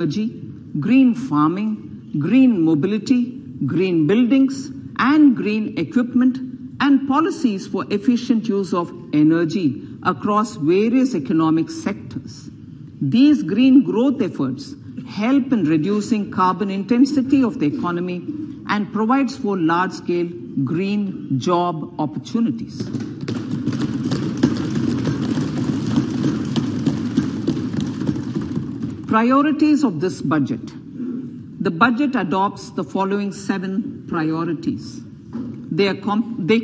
energy, green farming, green mobility, green buildings, and green equipment, and policies for efficient use of energy across various economic sectors. These green growth efforts help in reducing carbon intensity of the economy and provides for large-scale green job opportunities. Priorities of this budget. The budget adopts the following 7 priorities. They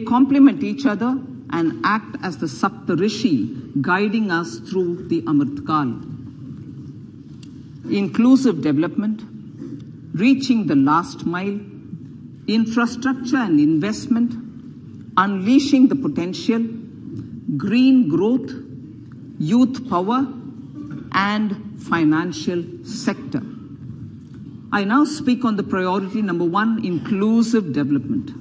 complement each other and act as the Saptarishi guiding us through the Amritkal. Inclusive development, reaching the last mile, infrastructure and investment, unleashing the potential, green growth, youth power, and financial sector. I now speak on the priority number 1, inclusive development.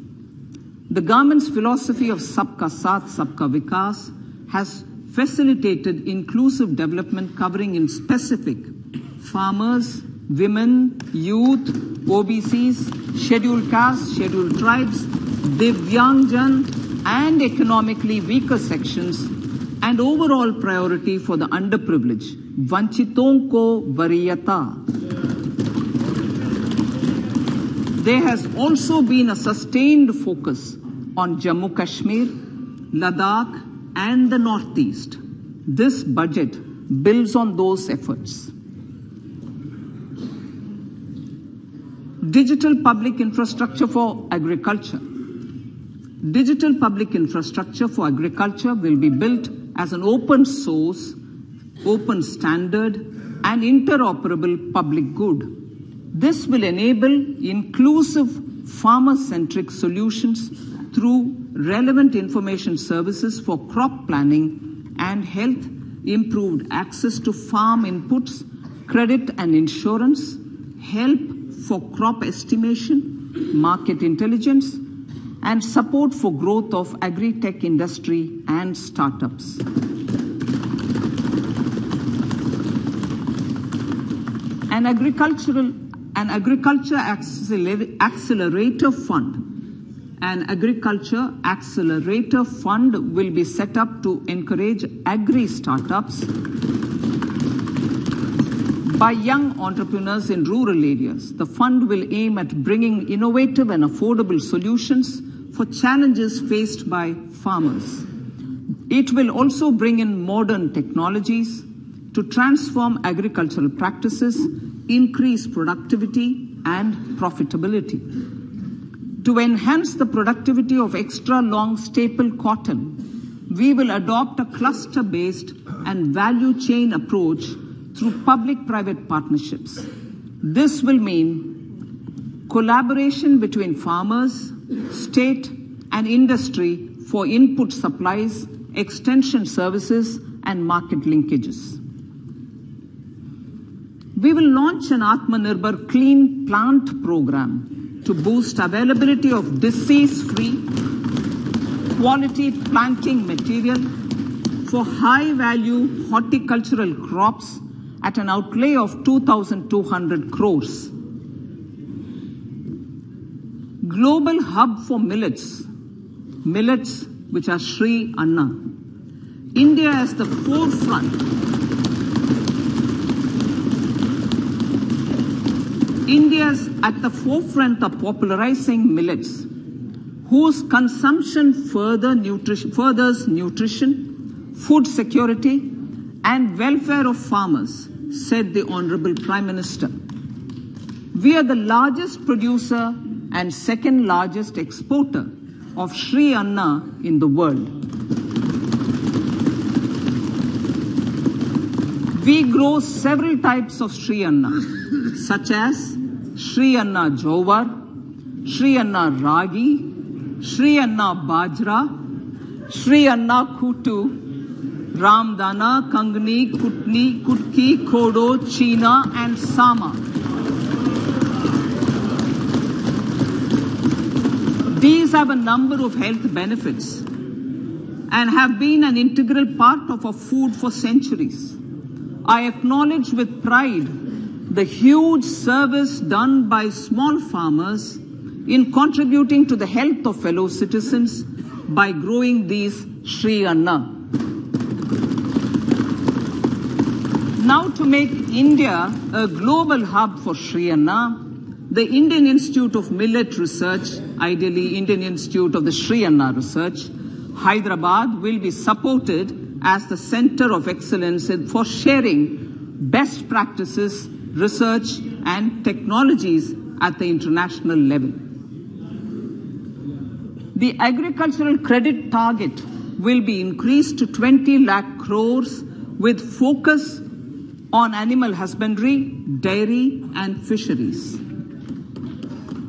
The government's philosophy of Sabka Saath, Sabka Vikas has facilitated inclusive development covering in specific farmers, women, youth, OBCs, scheduled castes, scheduled tribes, Divyangjan, and economically weaker sections, and overall priority for the underprivileged, Vanchiton ko Variyata. There has also been a sustained focus on Jammu Kashmir, Ladakh, and the Northeast. This budget builds on those efforts. Digital public infrastructure for agriculture. Digital public infrastructure for agriculture will be built as an open source, open standard, and interoperable public good. This will enable inclusive farmer-centric solutions through relevant information services for crop planning and health, improved access to farm inputs, credit and insurance, help for crop estimation, market intelligence, and support for growth of agri-tech industry and startups. An agriculture accelerator fund. An agriculture accelerator fund will be set up to encourage agri-startups by young entrepreneurs in rural areas. The fund will aim at bringing innovative and affordable solutions for challenges faced by farmers. It will also bring in modern technologies to transform agricultural practices, increase productivity and profitability. To enhance the productivity of extra long staple cotton, we will adopt a cluster-based and value chain approach through public-private partnerships. This will mean collaboration between farmers, state and industry for input supplies, extension services and market linkages. We will launch an Atmanirbhar Clean Plant program to boost availability of disease-free, quality planting material for high-value horticultural crops at an outlay of 2,200 crores. Global hub for millets, which are Sri Anna. India is the forefront. India is at the forefront of popularizing millets, whose consumption furthers nutrition, food security, and welfare of farmers, said the Honorable Prime Minister. We are the largest producer and second largest exporter of Sri Anna in the world. We grow several types of Sri Anna, such as Sri Anna Jowar, Sri Anna Ragi, Sri Anna Bajra, Sri Anna Kutu, Ramdana, Kangni, Kutni, Kutki, Kodo, China, and Sama. These have a number of health benefits and have been an integral part of our food for centuries. I acknowledge with pride the huge service done by small farmers in contributing to the health of fellow citizens by growing these Shri Anna. Now, to make India a global hub for Shri Anna, the Indian Institute of Millet Research, ideally Indian Institute of the Shri Anna Research, Hyderabad, will be supported as the center of excellence for sharing best practices, research and technologies at the international level. The agricultural credit target will be increased to 20 lakh crores with focus on animal husbandry, dairy and fisheries.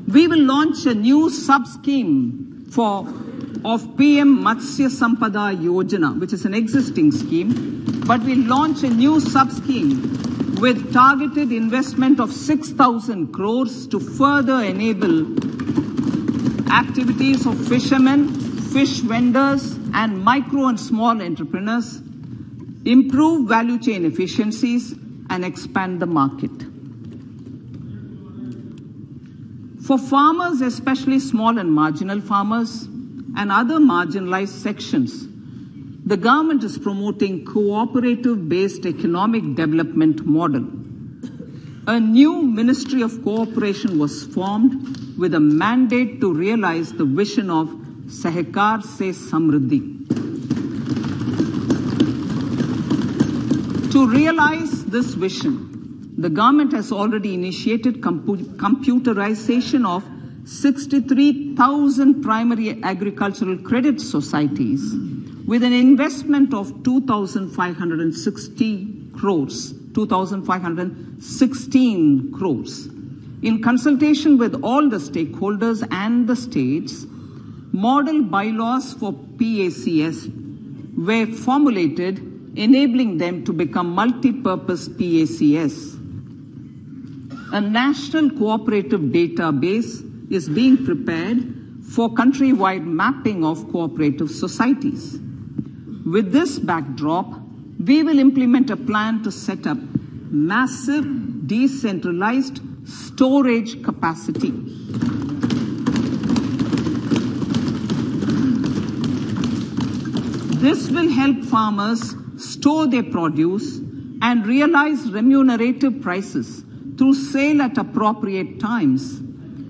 We will launch a new sub-scheme of PM Matsya Sampada Yojana, which is an existing scheme, but we'll launch a new sub-scheme with targeted investment of 6,000 crores to further enable activities of fishermen, fish vendors and micro and small entrepreneurs, improve value chain efficiencies and expand the market. For farmers, especially small and marginal farmers and other marginalized sections, the government is promoting cooperative-based economic development model. A new Ministry of Cooperation was formed with a mandate to realize the vision of Sahakar Se Samriddhi. To realize this vision, the government has already initiated computerization of 63,000 primary agricultural credit societies with an investment of 2,516 crores. In consultation with all the stakeholders and the states, model bylaws for PACS were formulated, enabling them to become multi-purpose PACS. A national cooperative database is being prepared for countrywide mapping of cooperative societies. With this backdrop, we will implement a plan to set up massive decentralized storage capacity. This will help farmers store their produce and realize remunerative prices through sale at appropriate times.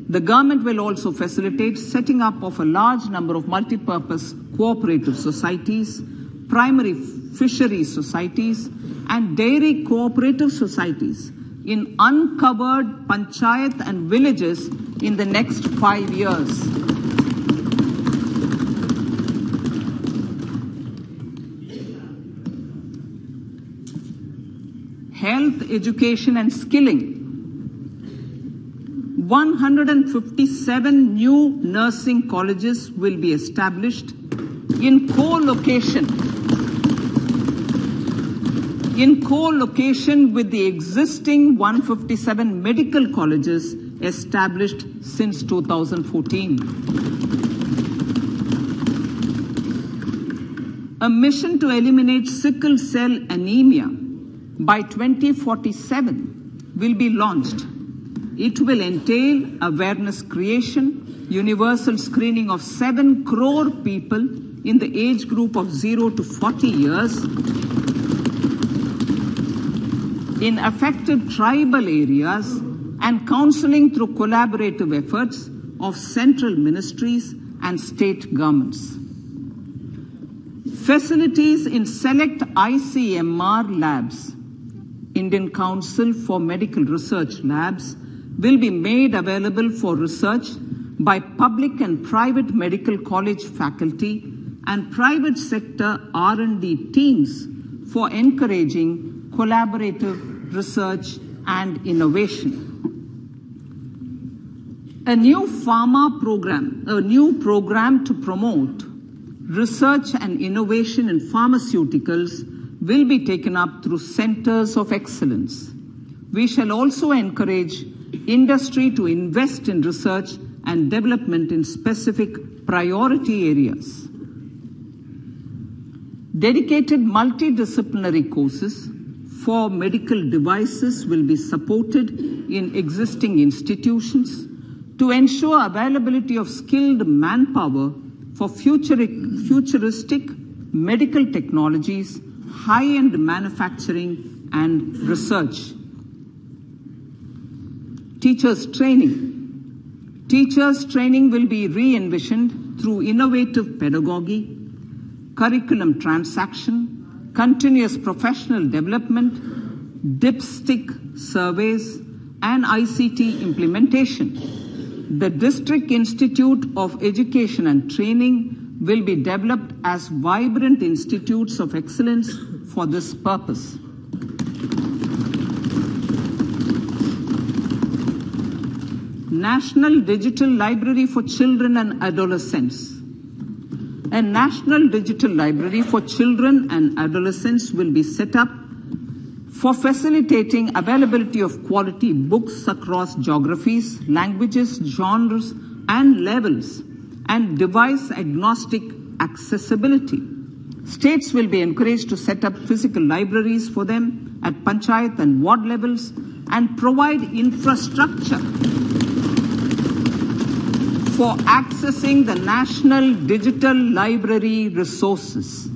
The government will also facilitate setting up of a large number of multi-purpose cooperative societies, primary fishery societies, and dairy cooperative societies in uncovered panchayat and villages in the next 5 years. Health, education and skilling. 157 new nursing colleges will be established in co-location with the existing 157 medical colleges established since 2014. A mission to eliminate sickle cell anemia by 2047 will be launched. It will entail awareness creation, universal screening of 7 crore people in the age group of 0 to 40 years in affected tribal areas and counseling through collaborative efforts of central ministries and state governments. Facilities in select ICMR labs, Indian Council for Medical Research Labs, will be made available for research by public and private medical college faculty and private sector R&D teams for encouraging collaborative research and innovation. A new program to promote research and innovation in pharmaceuticals will be taken up through centers of excellence. We shall also encourage industry to invest in research and development in specific priority areas. Dedicated multidisciplinary courses, for medical devices will be supported in existing institutions to ensure availability of skilled manpower for futuristic medical technologies, high-end manufacturing and research. Teachers' training. Teachers' training will be re-envisioned through innovative pedagogy, curriculum transaction, continuous professional development, dipstick surveys, and ICT implementation. The District Institute of Education and Training will be developed as vibrant institutes of excellence for this purpose. National Digital Library for Children and Adolescents. A National Digital Library for Children and Adolescents will be set up for facilitating availability of quality books across geographies, languages, genres, and levels, and device-agnostic accessibility. States will be encouraged to set up physical libraries for them at panchayat and ward levels and provide infrastructure for accessing the national digital library resources.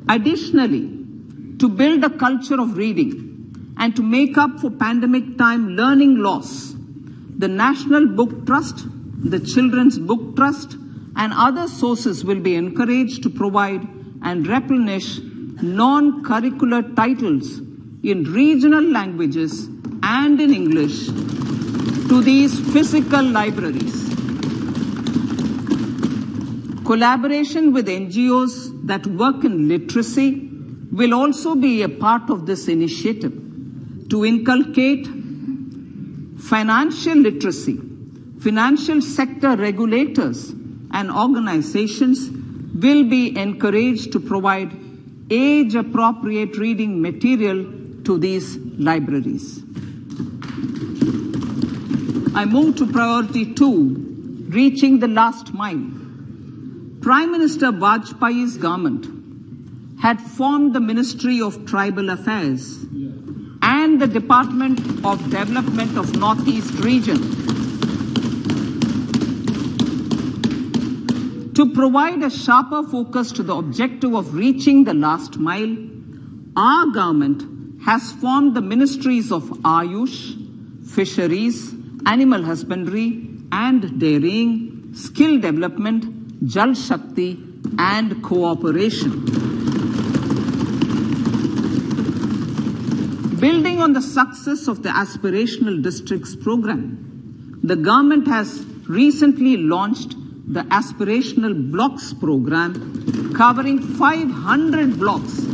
Additionally, to build a culture of reading and to make up for pandemic time learning loss, the National Book Trust, the Children's Book Trust, and other sources will be encouraged to provide and replenish non-curricular titles in regional languages and in English to these physical libraries. Collaboration with NGOs that work in literacy will also be a part of this initiative to inculcate financial literacy. Financial sector regulators and organizations will be encouraged to provide age-appropriate reading material to these libraries. I move to priority 2, reaching the last mile. Prime Minister Vajpayee's government had formed the Ministry of Tribal Affairs and the Department of Development of Northeast Region to provide a sharper focus to the objective of reaching the last mile. Our government has formed the Ministries of Ayush, Fisheries, Animal Husbandry and Dairying, Skill Development, Jal Shakti and Cooperation. Building on the success of the Aspirational Districts program, the government has recently launched the Aspirational Blocks program, covering 500 blocks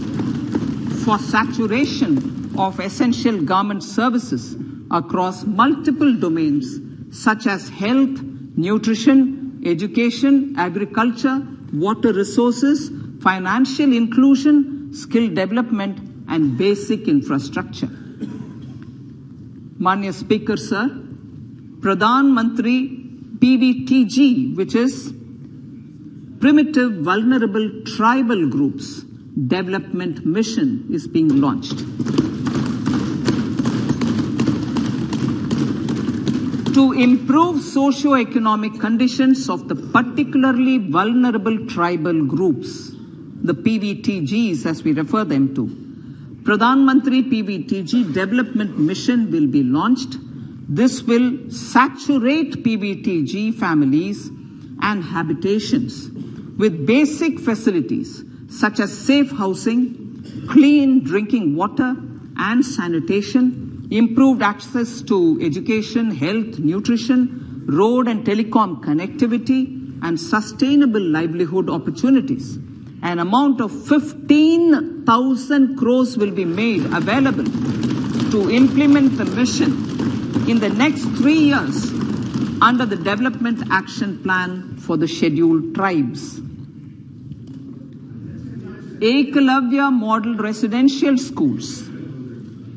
for saturation of essential government services across multiple domains such as health, nutrition, education, agriculture, water resources, financial inclusion, skill development, and basic infrastructure. Manya Speaker, sir, Pradhan Mantri PVTG, which is Primitive Vulnerable Tribal Groups Development Mission, is being launched. To improve socio-economic conditions of the particularly vulnerable tribal groups, the PVTGs as we refer them to, Pradhan Mantri PVTG Development Mission will be launched. This will saturate PVTG families and habitations with basic facilities such as safe housing, clean drinking water and sanitation, improved access to education, health, nutrition, road and telecom connectivity, and sustainable livelihood opportunities. An amount of 15,000 crores will be made available to implement the mission in the next 3 years under the Development Action Plan for the Scheduled Tribes. Ekalavya Model Residential Schools.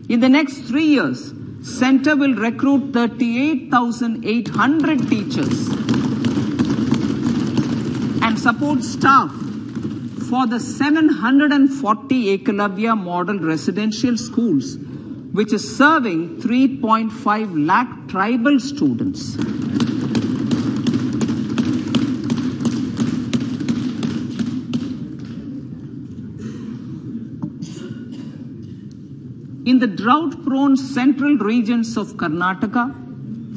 In the next 3 years, Center will recruit 38,800 teachers and support staff for the 740 Ekalavya model residential schools, which is serving 3.5 lakh tribal students. In the drought-prone central regions of Karnataka,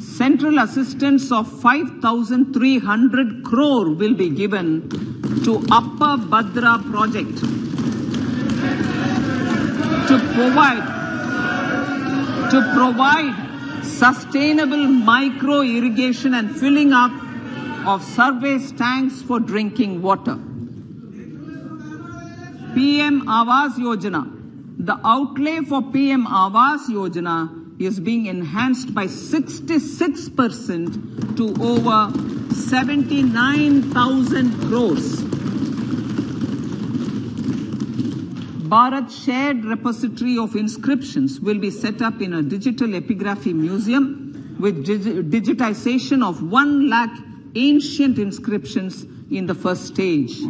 central assistance of 5,300 crore will be given to Upper Bhadra project to provide sustainable micro irrigation and filling up of surface tanks for drinking water. PM Awas Yojana. The outlay for PM Awas Yojana is being enhanced by 66% to over 79,000 crores. Bharat Shared Repository of Inscriptions will be set up in a digital epigraphy museum with digitization of 1 lakh ancient inscriptions in the first stage.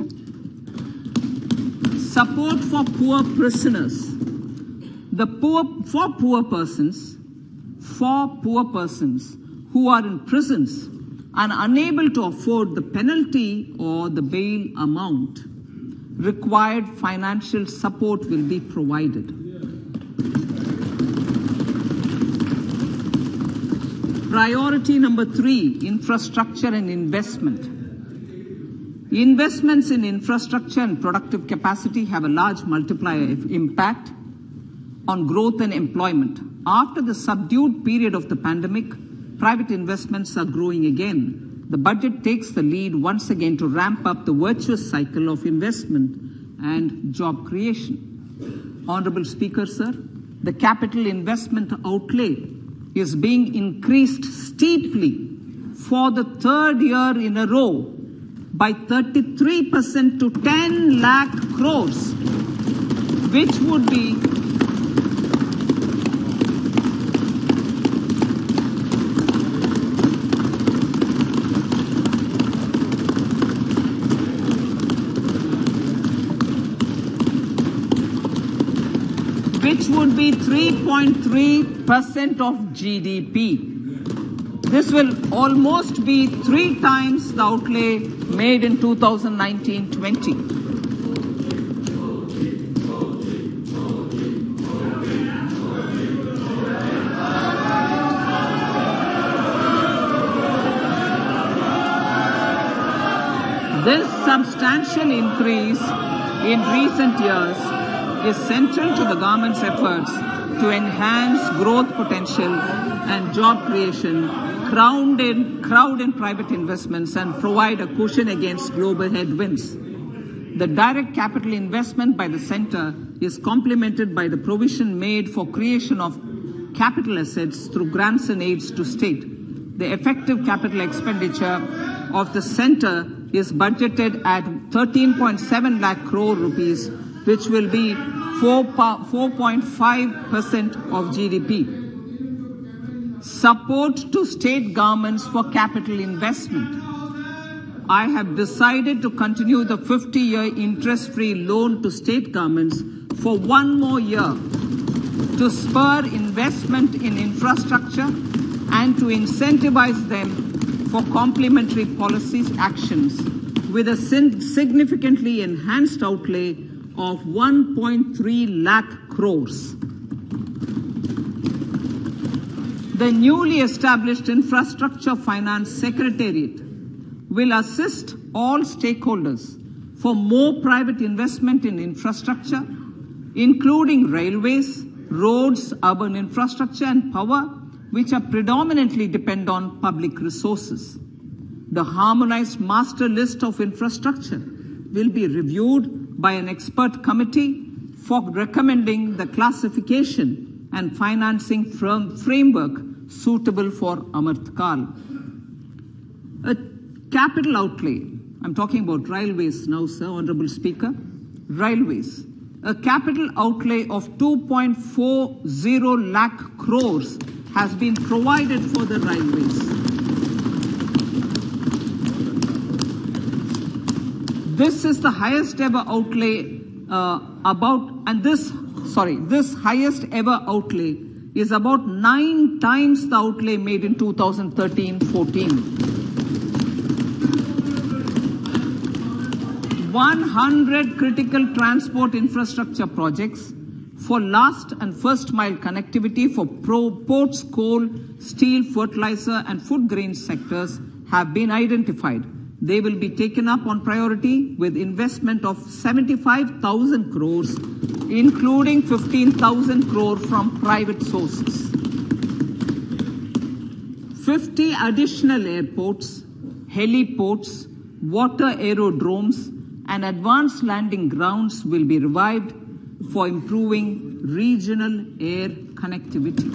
Support for poor prisoners. For poor persons who are in prisons and unable to afford the penalty or the bail amount, required financial support will be provided. Priority number 3, infrastructure and investment. Investments in infrastructure and productive capacity have a large multiplier impact on growth and employment. After the subdued period of the pandemic, private investments are growing again. The budget takes the lead once again to ramp up the virtuous cycle of investment and job creation. Honorable Speaker, sir, the capital investment outlay is being increased steeply for the 3rd year in a row by 33% to 10 lakh crores, which would be which would be 3.3% of GDP. This will almost be 3 times the outlay made in 2019-20. This substantial increase in recent years is central to the government's efforts to enhance growth potential and job creation, crowd in private investments, and provide a cushion against global headwinds. The direct capital investment by the centre is complemented by the provision made for creation of capital assets through grants and aids to state. The effective capital expenditure of the centre is budgeted at 13.7 lakh crore rupees, which will be 4.5% of GDP. Support to state governments for capital investment. I have decided to continue the 50-year interest-free loan to state governments for 1 more year to spur investment in infrastructure and to incentivize them for complementary policy actions with a significantly enhanced outlay of 1.3 lakh crores. The newly established Infrastructure Finance Secretariat will assist all stakeholders for more private investment in infrastructure, including railways, roads, urban infrastructure and power, which are predominantly depend on public resources. The harmonized master list of infrastructure will be reviewed by an expert committee for recommending the classification and financing framework suitable for Amrit Kal. A capital outlay, I'm talking about railways now, sir, Honorable Speaker. Railways. A capital outlay of 2.40 lakh crores has been provided for the railways. This is the highest ever outlay this highest ever outlay is about 9 times the outlay made in 2013-14. 100 critical transport infrastructure projects for last and first mile connectivity for ports, coal, steel, fertilizer and food grain sectors have been identified. They will be taken up on priority with investment of 75,000 crores, including 15,000 crore from private sources. 50 additional airports, heliports, water aerodromes, and advanced landing grounds will be revived for improving regional air connectivity.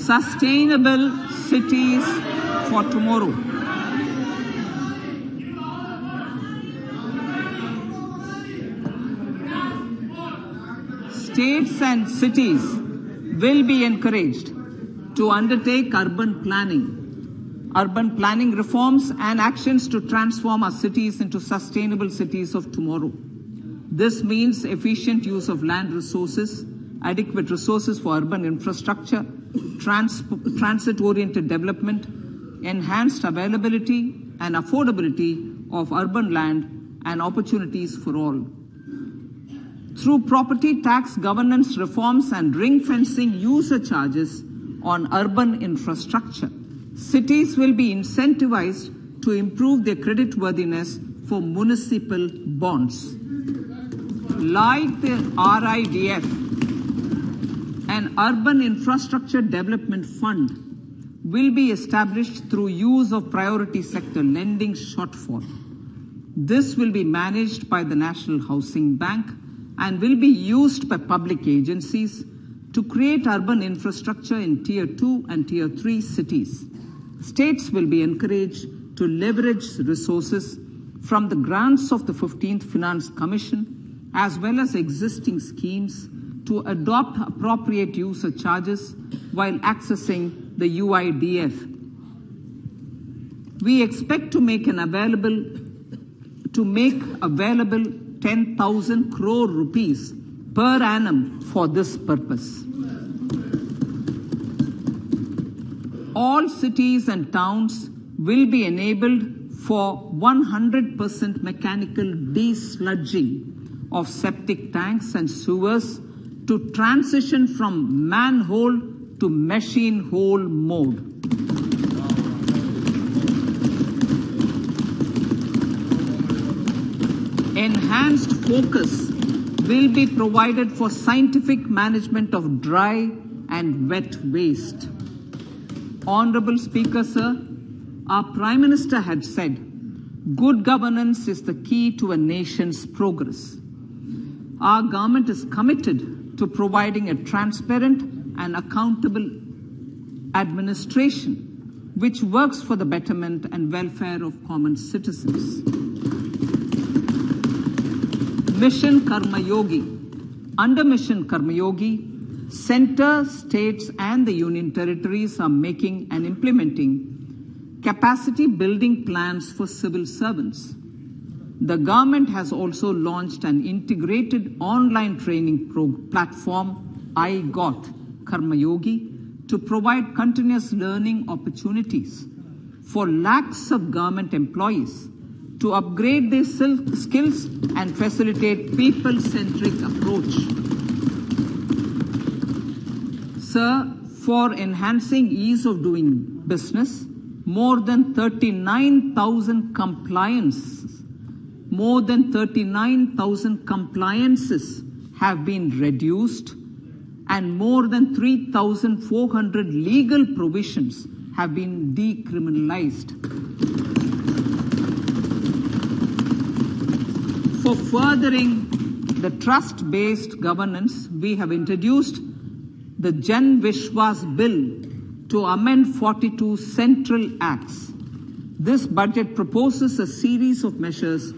Sustainable cities for tomorrow. States and cities will be encouraged to undertake urban planning reforms and actions to transform our cities into sustainable cities of tomorrow. This means efficient use of land resources, adequate resources for urban infrastructure, transit-oriented development, enhanced availability and affordability of urban land and opportunities for all. Through property tax governance reforms and ring-fencing user charges on urban infrastructure, cities will be incentivized to improve their creditworthiness for municipal bonds. Like the RIDF, an Urban Infrastructure Development Fund will be established through use of priority sector lending shortfall. This will be managed by the National Housing Bank and will be used by public agencies to create urban infrastructure in Tier 2 and Tier 3 cities. States will be encouraged to leverage resources from the grants of the 15th Finance Commission as well as existing schemes to adopt appropriate user charges while accessing the UIDF. We expect to make available 10,000 crore rupees per annum for this purpose. All cities and towns will be enabled for 100% mechanical desludging of septic tanks and sewers to transition from manhole to machine hole mode. Enhanced focus will be provided for scientific management of dry and wet waste. Honorable Speaker, sir, our Prime Minister had said, good governance is the key to a nation's progress. Our government is committed to providing a transparent and accountable administration which works for the betterment and welfare of common citizens. Mission Karma Yogi. Under Mission Karma Yogi, Centre, states and the Union territories are making and implementing capacity building plans for civil servants. The government has also launched an integrated online training platform, I Got Karma Yogi, to provide continuous learning opportunities for lakhs of government employees to upgrade their skills and facilitate people-centric approach. Sir, for enhancing ease of doing business, more than 39,000 compliances have been reduced and more than 3,400 legal provisions have been decriminalized. For furthering the trust-based governance, we have introduced the Jan Vishwas Bill to amend 42 central acts. This budget proposes a series of measures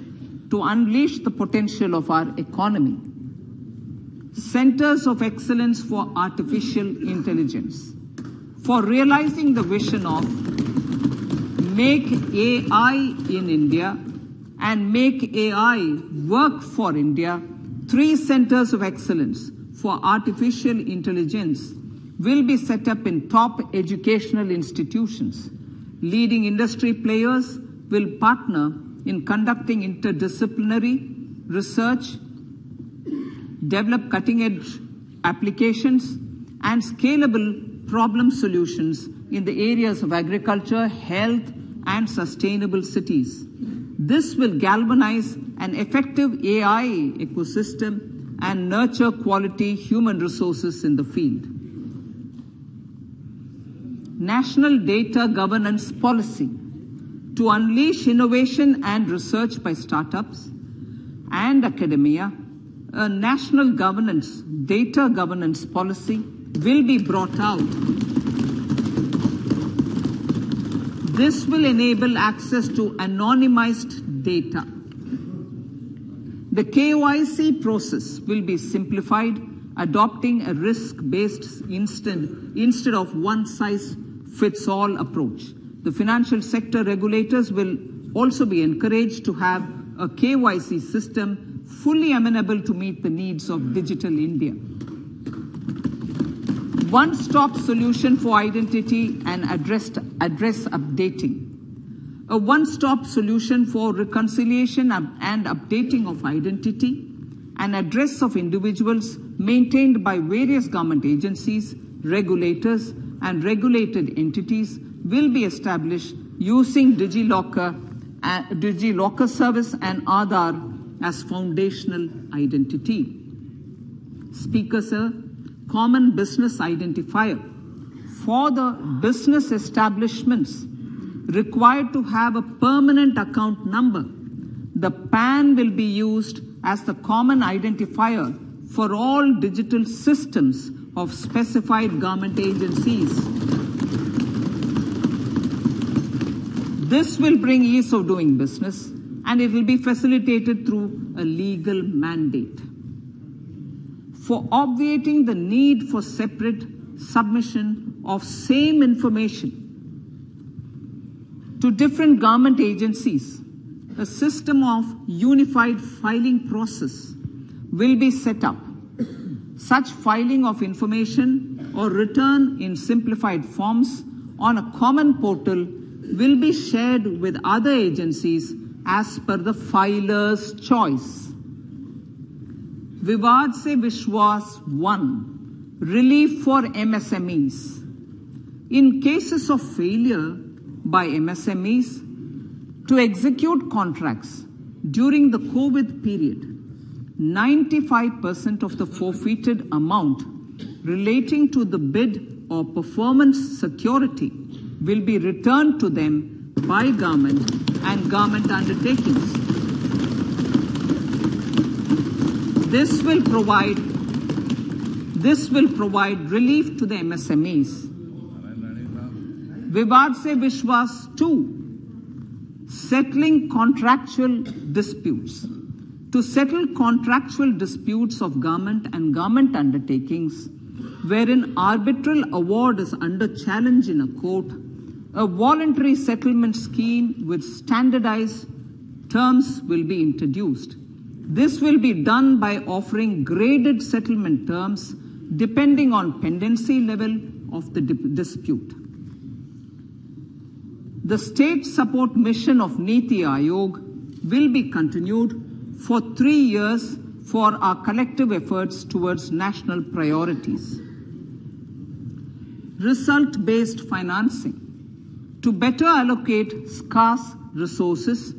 to unleash the potential of our economy. Centers of Excellence for Artificial Intelligence. For realizing the vision of Make AI in India and Make AI Work for India, 3 centers of excellence for artificial intelligence will be set up in top educational institutions. Leading industry players will partner in conducting interdisciplinary research, develop cutting-edge applications, and scalable problem solutions in the areas of agriculture, health, and sustainable cities. This will galvanize an effective AI ecosystem and nurture quality human resources in the field. National Data Governance Policy to unleash innovation and research by startups and academia. A national data governance policy will be brought out. This will enable access to anonymized data. The KYC process will be simplified, adopting a risk-based instead of one-size-fits-all approach. The financial sector regulators will also be encouraged to have a KYC system fully amenable to meet the needs of digital India. One-stop solution for identity and address updating. A one-stop solution for reconciliation and updating of identity and address of individuals maintained by various government agencies, regulators, and regulated entities will be established using DigiLocker service and Aadhaar as foundational identity. Speaker, sir, common business identifier. For the business establishments required to have a permanent account number, the PAN will be used as the common identifier for all digital systems of specified government agencies. This will bring ease of doing business, and it will be facilitated through a legal mandate. For obviating the need for separate submission of same information to different government agencies, a system of unified filing process will be set up. Such filing of information or return in simplified forms on a common portal will be shared with other agencies as per the filer's choice. Vivad se Vishwas 1. Relief for MSMEs. In cases of failure by MSMEs to execute contracts during the COVID period, 95% of the forfeited amount relating to the bid or performance security will be returned to them by government and government undertakings. This will provide relief to the MSMEs. Vivad se Vishwas 2. Settling contractual disputes. To settle contractual disputes of government and government undertakings wherein arbitral award is under challenge in a court, a voluntary settlement scheme with standardized terms will be introduced. This will be done by offering graded settlement terms depending on pendency level of the dispute. The state support mission of Niti Aayog will be continued for 3 years for our collective efforts towards national priorities. Result-based financing. To better allocate scarce resources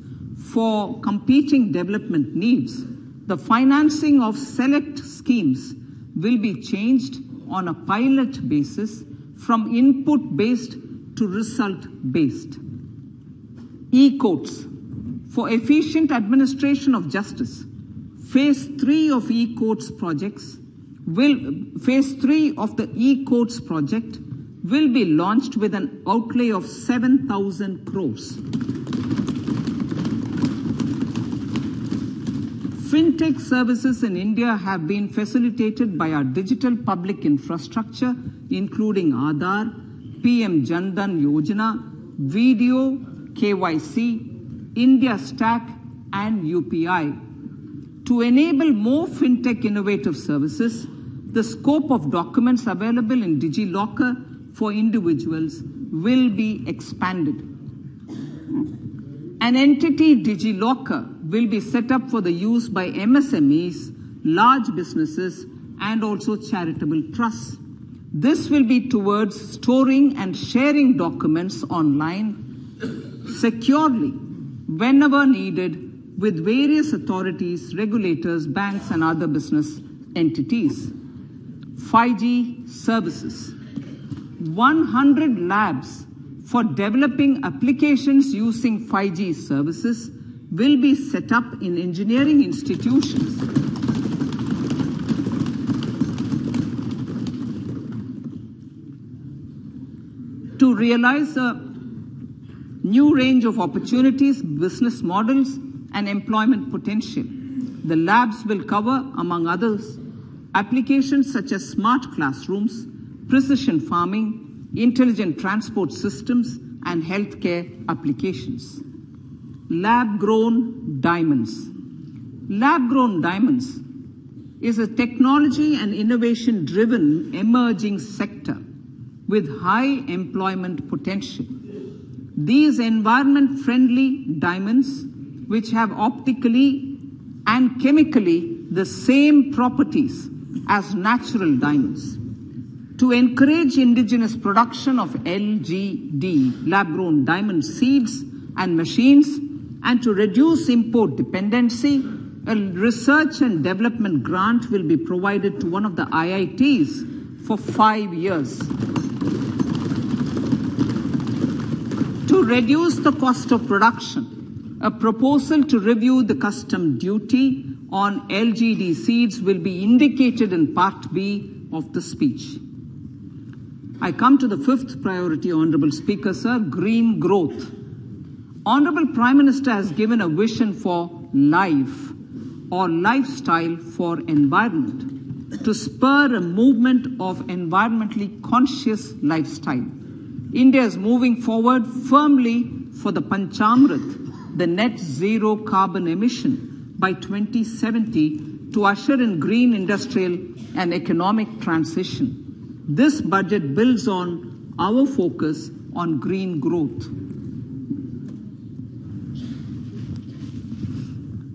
for competing development needs, the financing of select schemes will be changed on a pilot basis from input-based to result-based. E-courts. For efficient administration of justice, Phase 3 of the e-courts project will be launched with an outlay of 7,000 crores. Fintech services in India have been facilitated by our digital public infrastructure, including Aadhaar, PM Jan Dhan Yojana, video KYC, India Stack, and UPI. To enable more fintech innovative services, the scope of documents available in DigiLocker for individuals will be expanded. An entity, DigiLocker, will be set up for the use by MSMEs, large businesses, and also charitable trusts. This will be towards storing and sharing documents online securely whenever needed with various authorities, regulators, banks, and other business entities. 5G services. 100 labs for developing applications using 5G services will be set up in engineering institutions. To realize a new range of opportunities, business models, and employment potential. The labs will cover, among others, applications such as smart classrooms, precision farming, intelligent transport systems, and healthcare applications. Lab-grown diamonds. Lab-grown diamonds is a technology and innovation-driven emerging sector with high employment potential. These environment-friendly diamonds, which have optically and chemically the same properties as natural diamonds. To encourage indigenous production of LGD, lab-grown diamond seeds and machines, and to reduce import dependency, a research and development grant will be provided to one of the IITs for 5 years. To reduce the cost of production, a proposal to review the custom duty on LGD seeds will be indicated in Part B of the speech. I come to the fifth priority, Honourable Speaker, sir, green growth. Honourable Prime Minister has given a vision for life or lifestyle for environment to spur a movement of environmentally conscious lifestyle. India is moving forward firmly for the Panchamrit, the net zero carbon emission by 2070 to usher in green industrial and economic transition. This budget builds on our focus on green growth.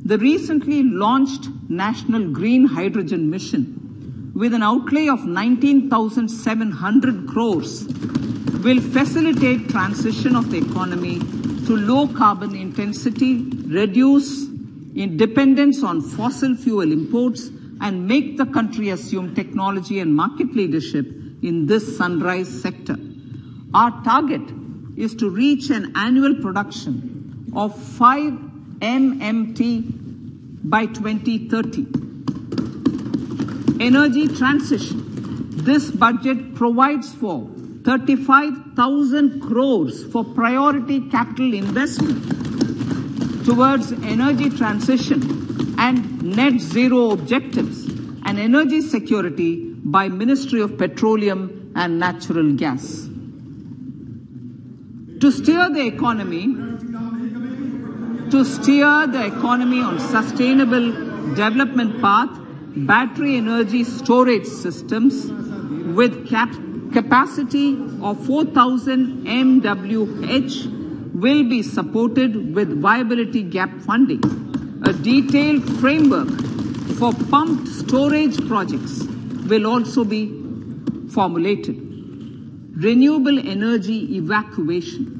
The recently launched National Green Hydrogen Mission, with an outlay of 19,700 crores, will facilitate transition of the economy to low carbon intensity, reduce dependence on fossil fuel imports, and make the country assume technology and market leadership in this sunrise sector. Our target is to reach an annual production of 5 MMT by 2030. Energy transition. This budget provides for 35,000 crores for priority capital investment towards energy transition and net zero objectives and energy security by Ministry of Petroleum and Natural Gas. To steer the economy on sustainable development path, battery energy storage systems with capacity of 4,000 MWh will be supported with viability gap funding. A detailed framework for pumped storage projects will also be formulated. Renewable energy evacuation.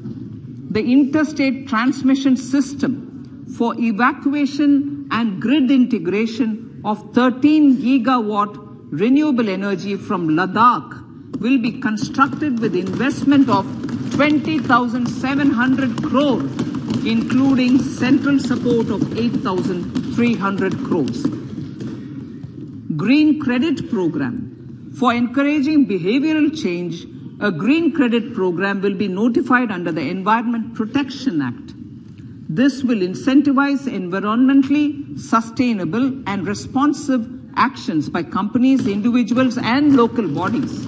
The interstate transmission system for evacuation and grid integration of 13 gigawatt renewable energy from Ladakh will be constructed with investment of 20,700 crore, including central support of 8,300 crores. Green Credit Program. For encouraging behavioral change, a green credit program will be notified under the Environment Protection Act. This will incentivize environmentally sustainable and responsive actions by companies, individuals, and local bodies,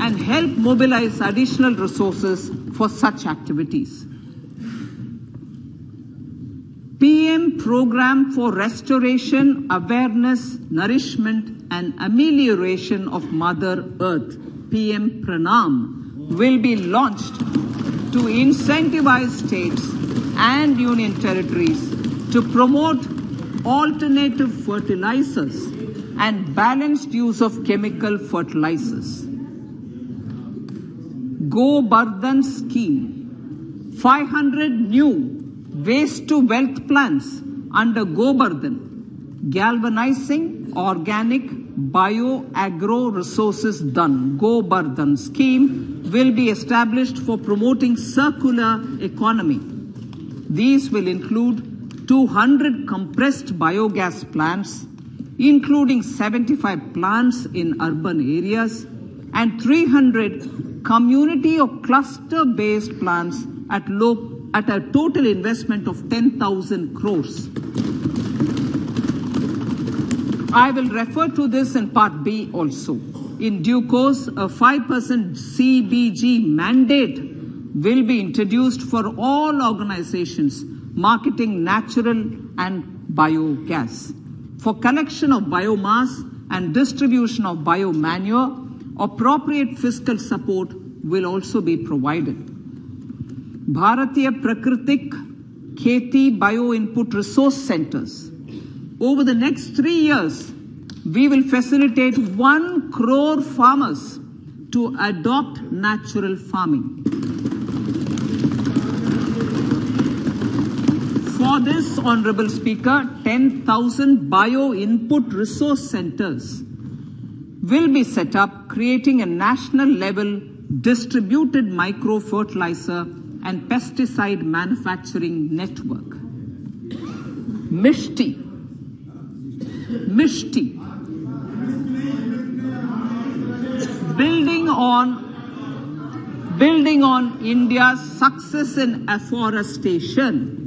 and help mobilize additional resources for for such activities. PM Program for Restoration, Awareness, Nourishment and Amelioration of Mother Earth, PM Pranam, will be launched to incentivize states and union territories to promote alternative fertilizers and balanced use of chemical fertilizers. Go Bardhan Scheme, 500 new waste to wealth plants under Go Bardhan, galvanizing organic bio-agro resources done. Go Bardhan scheme will be established for promoting circular economy. These will include 200 compressed biogas plants, including 75 plants in urban areas and 300 community or cluster-based plants at a total investment of 10,000 crores. I will refer to this in Part B also. In due course, a 5% CBG mandate will be introduced for all organizations marketing natural and biogas. For collection of biomass and distribution of biomanure, appropriate fiscal support will also be provided. Bharatiya Prakritik Kheti Bio Input Resource Centers. Over the next 3 years, we will facilitate 1 crore farmers to adopt natural farming. For this, Honorable Speaker, 10,000 bio input resource centers will be set up, creating a national level distributed micro fertilizer and pesticide manufacturing network. Mishti. Building on India's success in afforestation,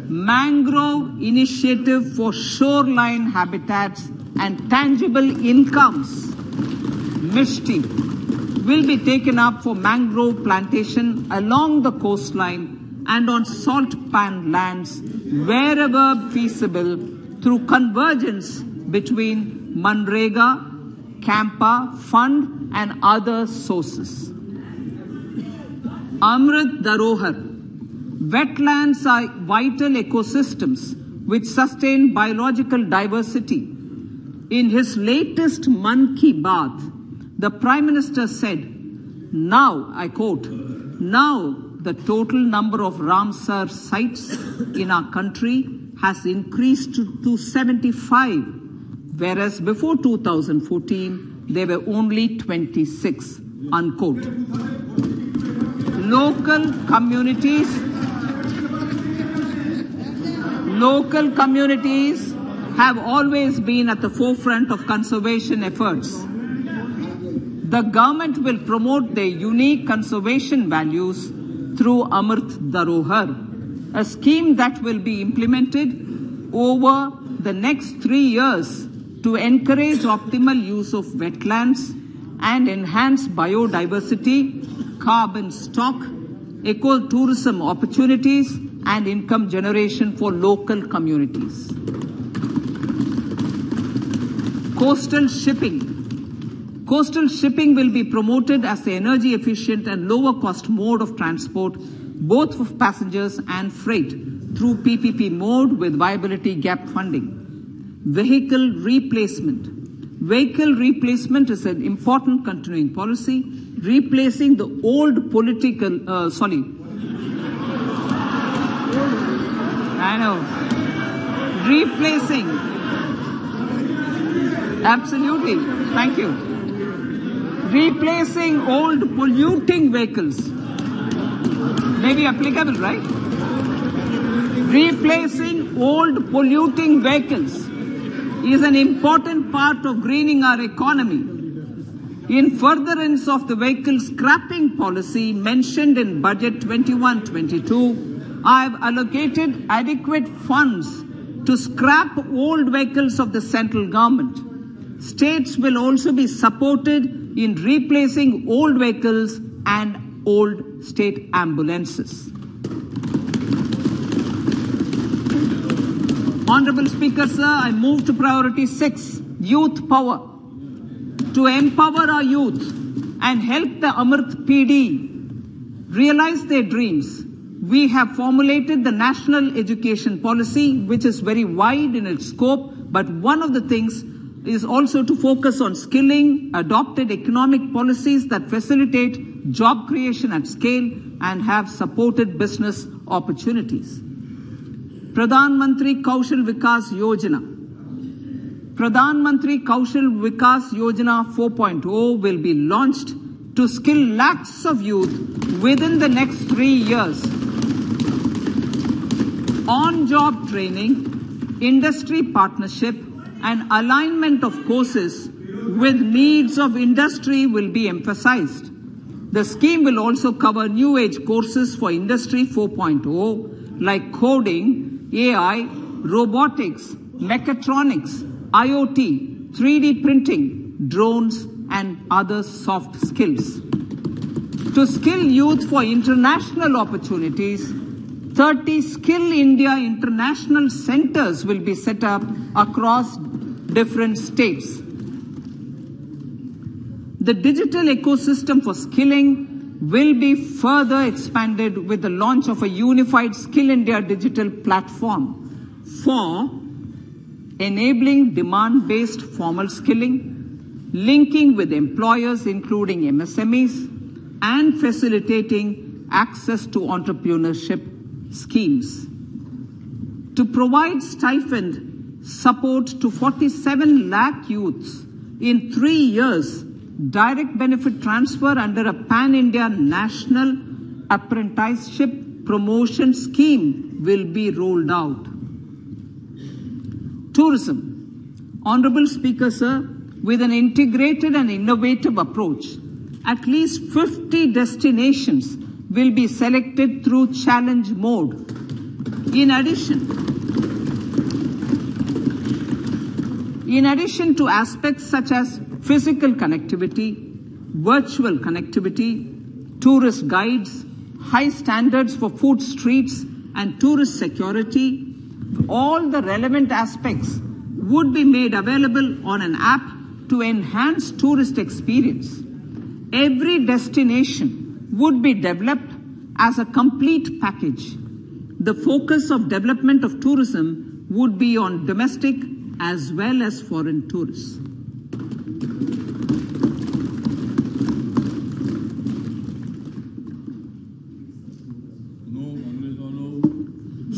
mangrove initiative for shoreline habitats and tangible incomes, Mishti, will be taken up for mangrove plantation along the coastline and on salt pan lands wherever feasible through convergence between Manrega, Campa, Fund and other sources. Amrit Dharohar. Wetlands are vital ecosystems which sustain biological diversity. In his latest Mann Ki Baat, the Prime Minister said, now, I quote, now the total number of Ramsar sites in our country has increased to 75, whereas before 2014, there were only 26, unquote. Local communities have always been at the forefront of conservation efforts. The government will promote their unique conservation values through Amrit Dharohar, a scheme that will be implemented over the next 3 years to encourage optimal use of wetlands and enhance biodiversity, carbon stock, ecotourism opportunities, and income generation for local communities. Coastal shipping. Coastal shipping will be promoted as the energy efficient and lower cost mode of transport, both for passengers and freight, through PPP mode with viability gap funding. Vehicle replacement. Vehicle replacement is an important continuing policy, replacing the old replacing. Absolutely. Thank you. Replacing old polluting vehicles. May be applicable, right? Replacing old polluting vehicles is an important part of greening our economy. In furtherance of the vehicle scrapping policy mentioned in Budget 21-22, I have allocated adequate funds to scrap old vehicles of the central government. States will also be supported in replacing old vehicles and old state ambulances. Honorable Speaker, sir, I move to priority 6, youth power. To empower our youth and help the Amrit PD realize their dreams, we have formulated the National Education Policy, which is very wide in its scope, but one of the things is also to focus on skilling, adopted economic policies that facilitate job creation at scale and have supported business opportunities. Pradhan Mantri Kaushal Vikas Yojana. Pradhan Mantri Kaushal Vikas Yojana 4.0 will be launched to skill lakhs of youth within the next 3 years. On-job training, industry partnership, and alignment of courses with needs of industry will be emphasized. The scheme will also cover new age courses for Industry 4.0 like coding, AI, robotics, mechatronics, IoT, 3D printing, drones, and other soft skills. To skill youth for international opportunities, 30 Skill India International Centers will be set up across different states. The digital ecosystem for skilling will be further expanded with the launch of a unified Skill India digital platform for enabling demand-based formal skilling, linking with employers including MSMEs, and facilitating access to entrepreneurship schemes. To provide stipend support to 47 lakh youths in 3 years, direct benefit transfer under a pan-India national apprenticeship promotion scheme will be rolled out. Tourism. Honorable Speaker, sir, with an integrated and innovative approach, at least 50 destinations will be selected through challenge mode. In addition to aspects such as physical connectivity, virtual connectivity, tourist guides, high standards for food streets and tourist security, all the relevant aspects would be made available on an app to enhance tourist experience. Every destination would be developed as a complete package. The focus of development of tourism would be on domestic as well as foreign tourists.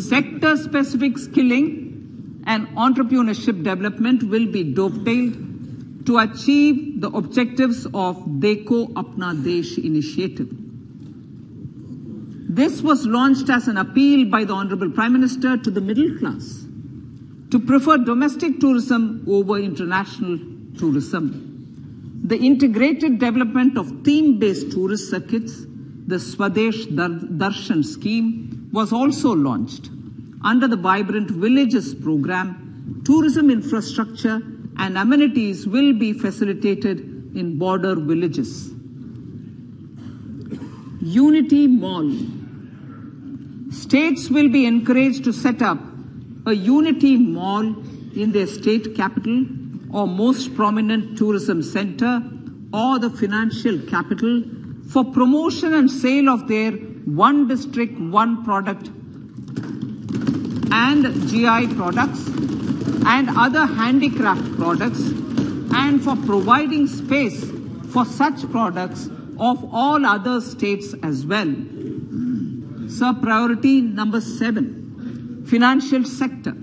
Sector-specific skilling and entrepreneurship development will be dovetailed to achieve the objectives of Dekho Apna Desh initiative. This was launched as an appeal by the Honorable Prime Minister to the middle class to prefer domestic tourism over international tourism. The integrated development of theme-based tourist circuits, the Swadesh Darshan scheme, was also launched. Under the Vibrant Villages program, tourism infrastructure and amenities will be facilitated in border villages. Unity Mall. States will be encouraged to set up a Unity Mall in their state capital or most prominent tourism center or the financial capital for promotion and sale of their one district, one product and GI products and other handicraft products, and for providing space for such products of all other states as well. Sir, priority number 7, financial sector.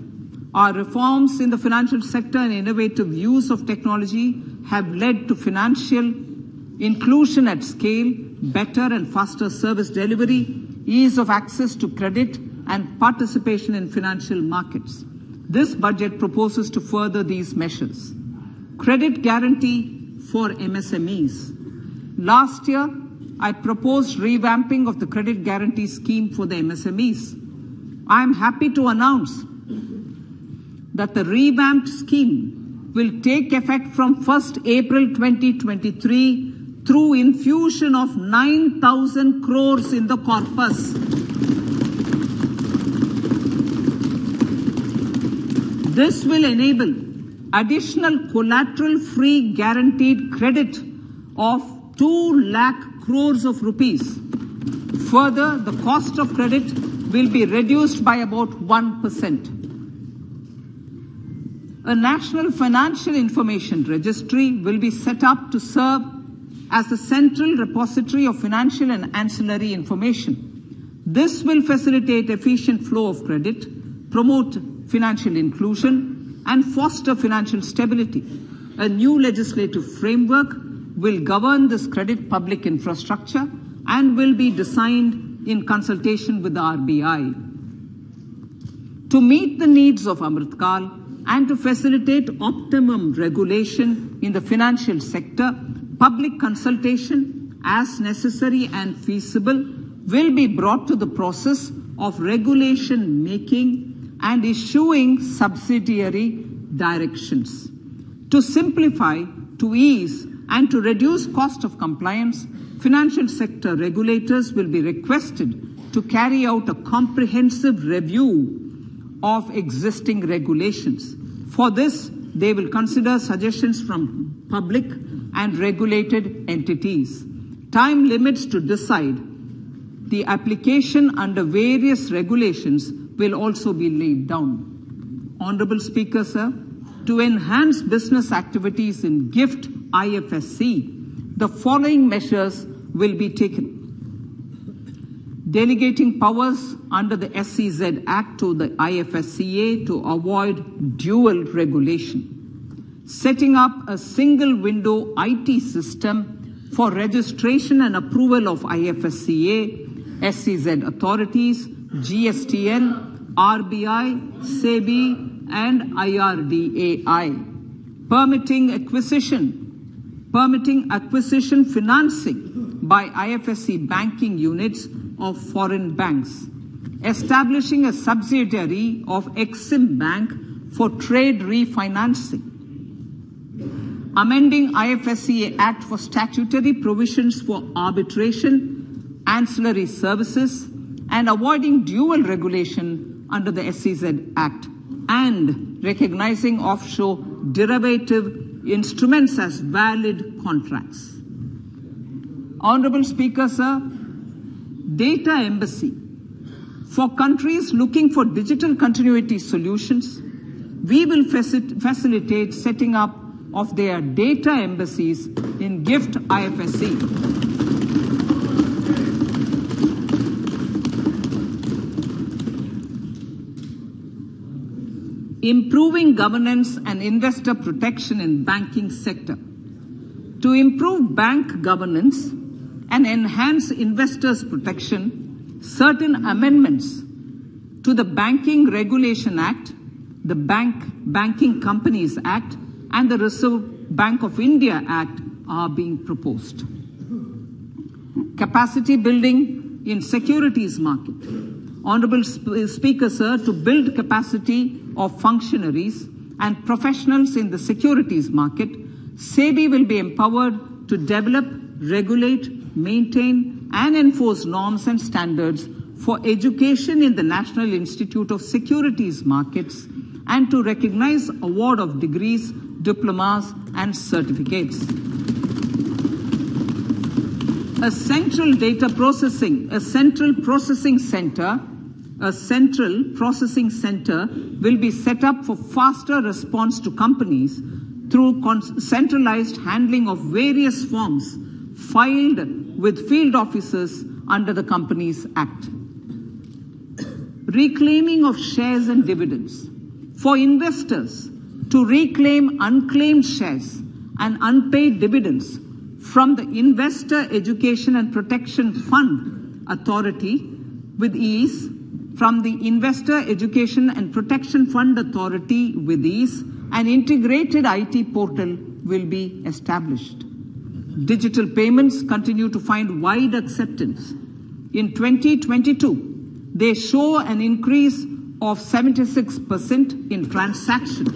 Our reforms in the financial sector and innovative use of technology have led to financial inclusion at scale, better and faster service delivery, ease of access to credit, and participation in financial markets. This budget proposes to further these measures. Credit guarantee for MSMEs. Last year, I proposed revamping of the credit guarantee scheme for the MSMEs. I am happy to announce that the revamped scheme will take effect from 1st April 2023 through infusion of 9,000 crores in the corpus. This will enable additional collateral-free guaranteed credit of 2 lakh crores of rupees. Further, the cost of credit will be reduced by about 1%. A National Financial Information Registry will be set up to serve as the central repository of financial and ancillary information. This will facilitate efficient flow of credit, promote financial inclusion, and foster financial stability. A new legislative framework will govern this credit public infrastructure and will be designed in consultation with the RBI. To meet the needs of Amrit Kal and to facilitate optimum regulation in the financial sector, public consultation, as necessary and feasible, will be brought to the process of regulation making and issuing subsidiary directions. To simplify, to ease, and to reduce cost of compliance, financial sector regulators will be requested to carry out a comprehensive review of existing regulations. For this, they will consider suggestions from public and regulated entities. Time limits to decide the application under various regulations will also be laid down. Honorable Speaker, sir, to enhance business activities in GIFT IFSC, the following measures will be taken. Delegating powers under the SEZ Act to the IFSCA to avoid dual regulation. Setting up a single window IT system for registration and approval of IFSCA, SEZ authorities, GSTN, RBI, SEBI, and IRDAI. Permitting acquisition financing by IFSC banking units of foreign banks. Establishing a subsidiary of Exim Bank for trade refinancing. Amending IFSCA Act for statutory provisions for arbitration, ancillary services, and avoiding dual regulation under the SEZ Act, and recognizing offshore derivative instruments as valid contracts. Honorable Speaker, sir, data embassy. For countries looking for digital continuity solutions, we will facilitate setting up of their data embassies in GIFT IFSC. Improving governance and investor protection in banking sector. To improve bank governance and enhance investors' protection, certain amendments to the Banking Regulation Act, the Banking Companies Act, and the Reserve Bank of India Act are being proposed. Capacity building in securities market. Honorable Speaker, sir, to build capacity of functionaries and professionals in the securities market, SEBI will be empowered to develop, regulate, maintain, and enforce norms and standards for education in the National Institute of Securities Markets and to recognize award of degrees, diplomas, and certificates. A central processing center will be set up for faster response to companies through centralized handling of various forms filed with field officers under the Companies Act. Reclaiming of shares and dividends. For investors to reclaim unclaimed shares and unpaid dividends from the Investor Education and Protection Fund Authority with ease, from the Investor Education and Protection Fund Authority with ease, an integrated IT portal will be established. Digital payments continue to find wide acceptance. In 2022, they show an increase of 76% in transaction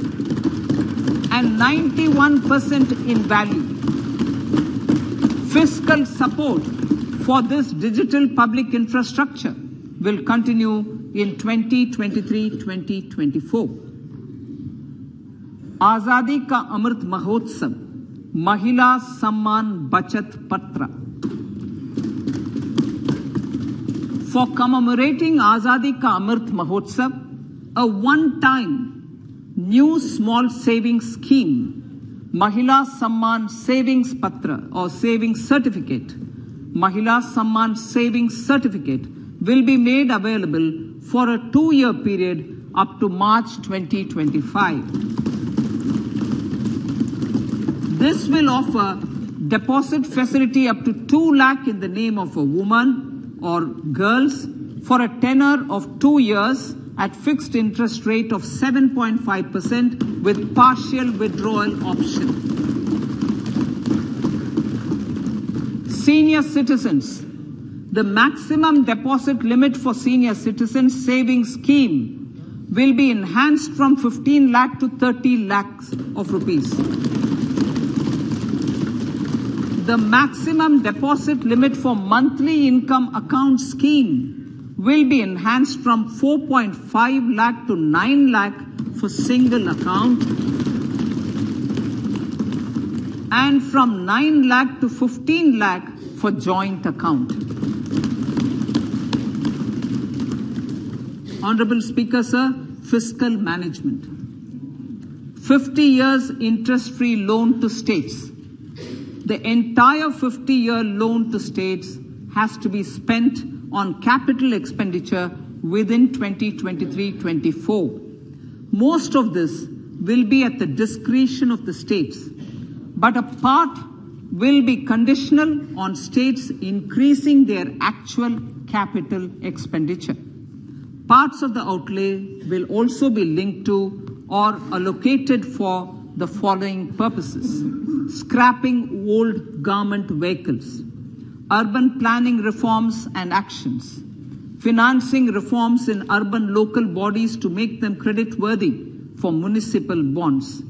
and 91% in value. Fiscal support for this digital public infrastructure will continue in 2023-2024. आजादी का अमृत महोत्सव, महिला सम्मान बचत पत्र. For commemorating Azadi Ka Amrit Mahotsav, a one-time new small savings scheme, Mahila Samman Savings Patra or Savings Certificate, Mahila Samman Savings Certificate will be made available for a 2-year period up to March 2025. This will offer deposit facility up to 2 lakh in the name of a woman or girls for a tenure of 2 years at fixed interest rate of 7.5% with partial withdrawal option. Senior citizens. The maximum deposit limit for senior citizens savings scheme will be enhanced from 15 lakh to 30 lakhs of rupees. The maximum deposit limit for monthly income account scheme will be enhanced from 4.5 lakh to 9 lakh for single account and from 9 lakh to 15 lakh for joint account. Honorable Speaker, sir, fiscal management. 50 years interest-free loan to states. The entire 50-year loan to states has to be spent on capital expenditure within 2023-24. Most of this will be at the discretion of the states, but a part will be conditional on states increasing their actual capital expenditure. Parts of the outlay will also be linked to or allocated for the following purposes: scrapping old government vehicles, urban planning reforms and actions, financing reforms in urban local bodies to make them credit-worthy for municipal bonds,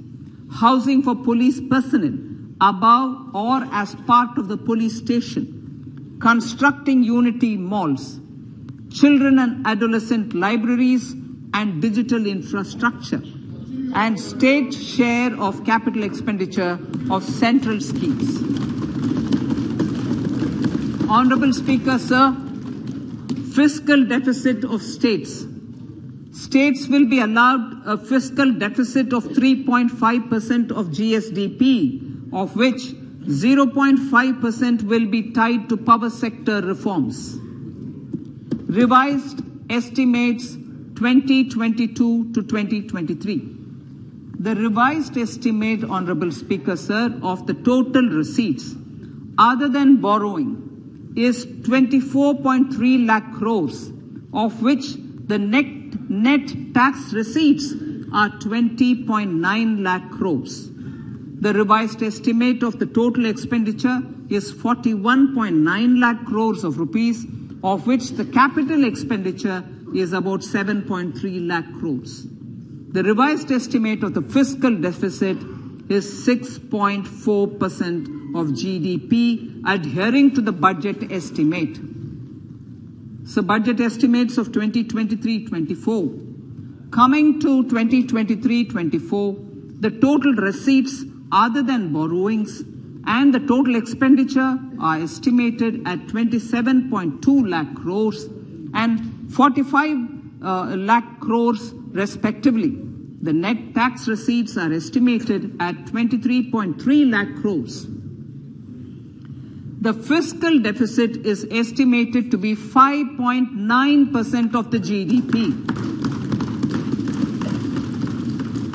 housing for police personnel above or as part of the police station, constructing unity malls, children and adolescent libraries and digital infrastructure, and state share of capital expenditure of central schemes. Honorable Speaker, sir, fiscal deficit of states. States will be allowed a fiscal deficit of 3.5% of GSDP, of which 0.5% will be tied to power sector reforms. Revised estimates 2022 to 2023. The revised estimate, Honorable Speaker, sir, of the total receipts other than borrowing is 24.3 lakh crores, of which the net tax receipts are 20.9 lakh crores. The revised estimate of the total expenditure is 41.9 lakh crores of rupees, of which the capital expenditure is about 7.3 lakh crores. The revised estimate of the fiscal deficit is 6.4% of GDP, adhering to the budget estimate. So budget estimates of 2023-24. Coming to 2023-24, the total receipts other than borrowings and the total expenditure are estimated at 27.2 lakh crores and 45 lakh crores respectively. The net tax receipts are estimated at 23.3 lakh crores. The fiscal deficit is estimated to be 5.9% of the GDP.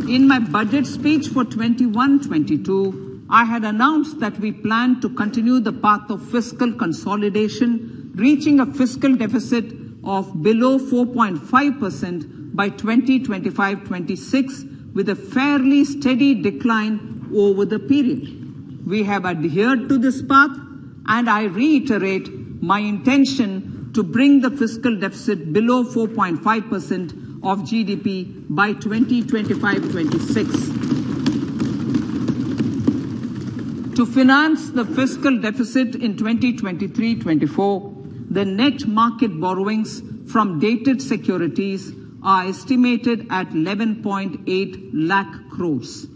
In my budget speech for 21-22, I had announced that we plan to continue the path of fiscal consolidation, reaching a fiscal deficit of below 4.5% by 2025-26 with a fairly steady decline over the period. We have adhered to this path, and I reiterate my intention to bring the fiscal deficit below 4.5% of GDP by 2025-26. To finance the fiscal deficit in 2023-24, the net market borrowings from dated securities are estimated at 11.8 lakh crores.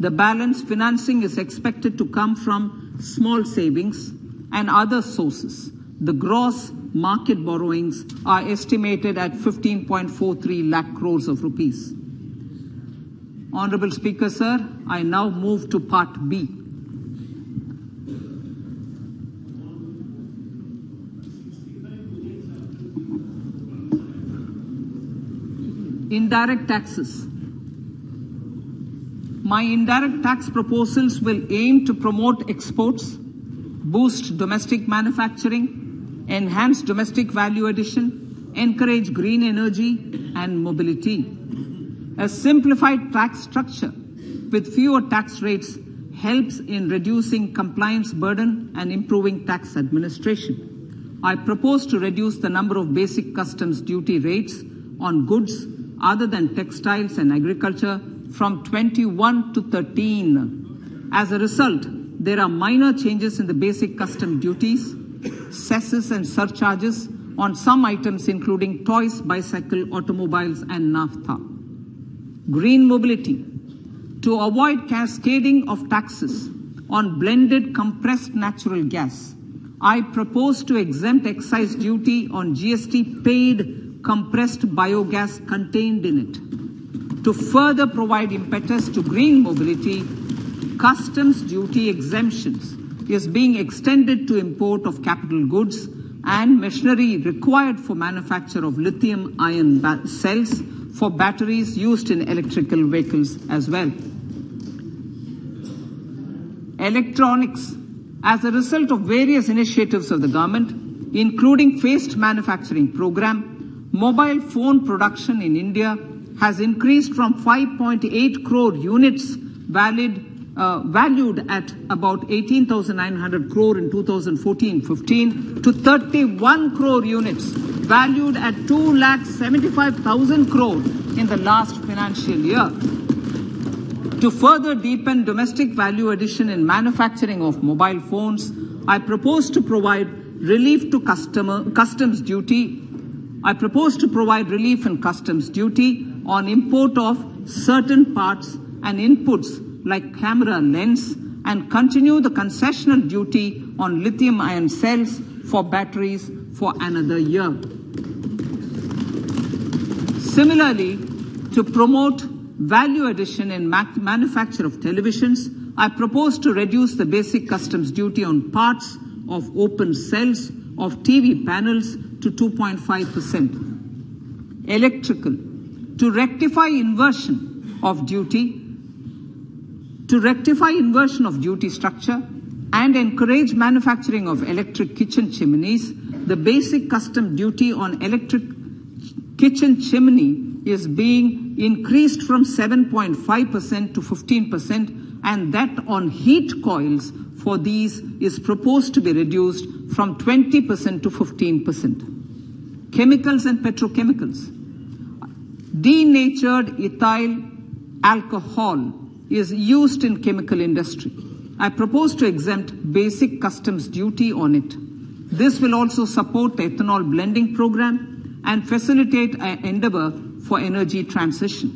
The balance financing is expected to come from small savings and other sources. The gross market borrowings are estimated at 15.43 lakh crores of rupees. Honorable Speaker, sir, I now move to Part B. Indirect taxes. My indirect tax proposals will aim to promote exports, boost domestic manufacturing, enhance domestic value addition, encourage green energy and mobility. A simplified tax structure with fewer tax rates helps in reducing compliance burden and improving tax administration. I propose to reduce the number of basic customs duty rates on goods other than textiles and agriculture from 21 to 13. As a result, there are minor changes in the basic custom duties, cesses and surcharges on some items including toys, bicycle, automobiles and naphtha. Green mobility. To avoid cascading of taxes on blended compressed natural gas, I propose to exempt excise duty on GST paid compressed biogas contained in it. To further provide impetus to green mobility, customs duty exemptions is being extended to import of capital goods and machinery required for manufacture of lithium-ion cells for batteries used in electrical vehicles as well. Electronics. As a result of various initiatives of the government, including phased manufacturing program, mobile phone production in India has increased from 5.8 crore units valued at about 18,900 crore in 2014-15 to 31 crore units valued at 2,75,000 crore in the last financial year. To further deepen domestic value addition in manufacturing of mobile phones, I propose to provide relief to customs duty. I propose to provide relief in customs duty on import of certain parts and inputs like camera lens and continue the concessional duty on lithium-ion cells for batteries for another year. Similarly, to promote value addition in manufacture of televisions, I propose to reduce the basic customs duty on parts of open cells of TV panels to 2.5%. Electrical. To rectify inversion of duty structure and encourage manufacturing of electric kitchen chimneys, the basic custom duty on electric kitchen chimney is being increased from 7.5% to 15%, and that on heat coils for these is proposed to be reduced from 20% to 15%. Chemicals and petrochemicals. Denatured ethyl alcohol is used in chemical industry. I propose to exempt basic customs duty on it. This will also support the ethanol blending program and facilitate an endeavor for energy transition.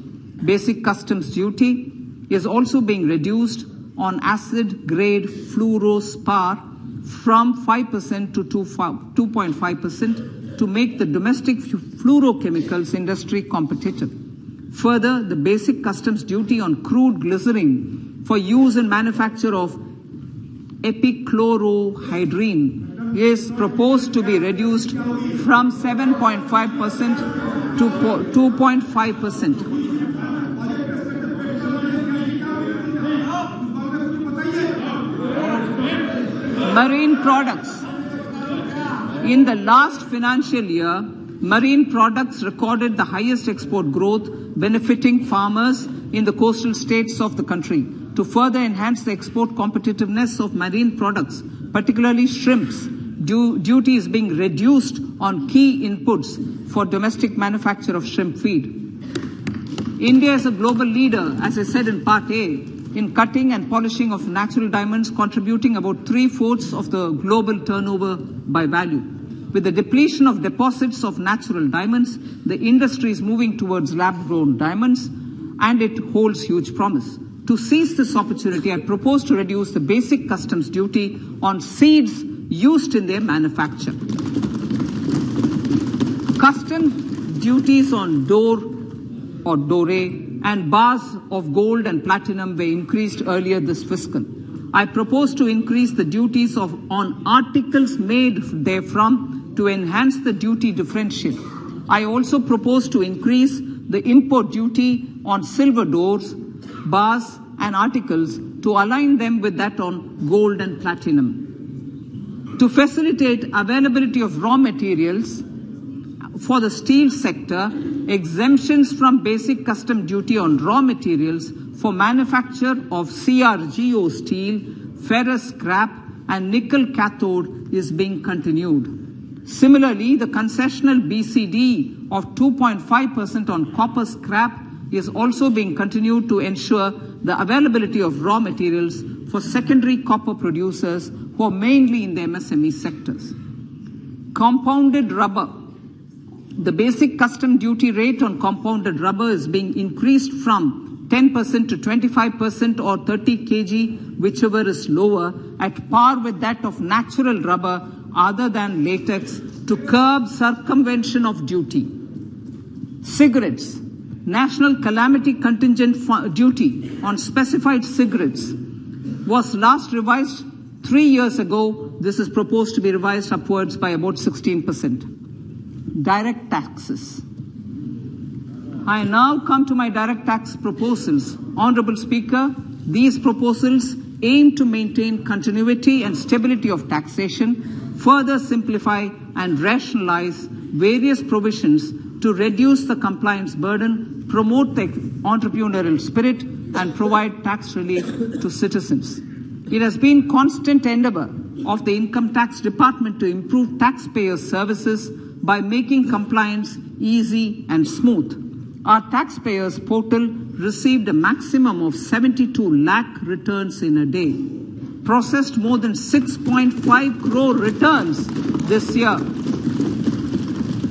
Basic customs duty is also being reduced on acid-grade fluorospar from 5% to 2.5% to make the domestic fluorochemicals industry competitive. Further, the basic customs duty on crude glycerin for use in manufacture of epichlorohydrin is proposed to be reduced from 7.5% to 2.5%. Marine products. In the last financial year, marine products recorded the highest export growth, benefiting farmers in the coastal states of the country. To further enhance the export competitiveness of marine products, particularly shrimps, duty is being reduced on key inputs for domestic manufacture of shrimp feed. India is a global leader, as I said in Part A, in cutting and polishing of natural diamonds, contributing about 3/4 of the global turnover by value. With the depletion of deposits of natural diamonds, the industry is moving towards lab-grown diamonds, and it holds huge promise. To seize this opportunity, I propose to reduce the basic customs duty on seeds used in their manufacture. Custom duties on dore or doré and bars of gold and platinum were increased earlier this fiscal. I propose to increase the duties on articles made therefrom to enhance the duty differential. I also propose to increase the import duty on silver doors, bars and articles to align them with that on gold and platinum. To facilitate availability of raw materials for the steel sector, exemptions from basic custom duty on raw materials for manufacture of CRGO steel, ferrous scrap and nickel cathode is being continued. Similarly, the concessional BCD of 2.5% on copper scrap is also being continued to ensure the availability of raw materials for secondary copper producers who are mainly in the MSME sectors. Compounded rubber. The basic custom duty rate on compounded rubber is being increased from 10% to 25% or 30 kg, whichever is lower, at par with that of natural rubber other than latex, to curb circumvention of duty. Cigarettes. National calamity contingent duty on specified cigarettes was last revised 3 years ago. This is proposed to be revised upwards by about 16%. Direct taxes. I now come to my direct tax proposals. Honorable Speaker, these proposals aim to maintain continuity and stability of taxation, further simplify and rationalize various provisions to reduce the compliance burden, promote the entrepreneurial spirit, and provide tax relief to citizens. It has been constant endeavor of the Income Tax Department to improve taxpayer services by making compliance easy and smooth. Our taxpayers portal received a maximum of 72 lakh returns in a day, processed more than 6.5 crore returns this year.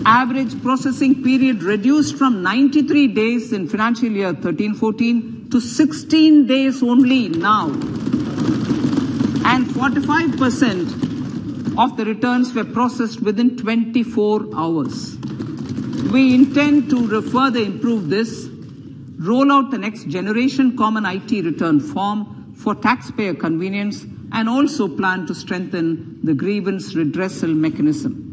Average processing period reduced from 93 days in financial year 13-14 to 16 days only now. And 45% of the returns were processed within 24 hours. We intend to further improve this, roll out the next generation common IT return form for taxpayer convenience, and also plan to strengthen the grievance redressal mechanism.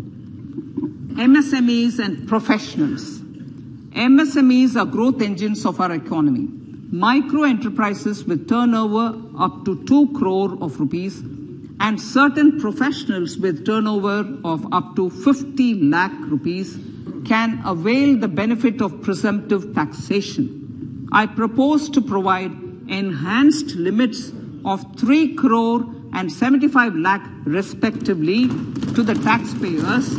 MSMEs and professionals. MSMEs are growth engines of our economy. Micro enterprises with turnover up to 2 crore of rupees and certain professionals with turnover of up to 50 lakh rupees can avail the benefit of presumptive taxation. I propose to provide enhanced limits of 3 crore and 75 lakh respectively to the taxpayers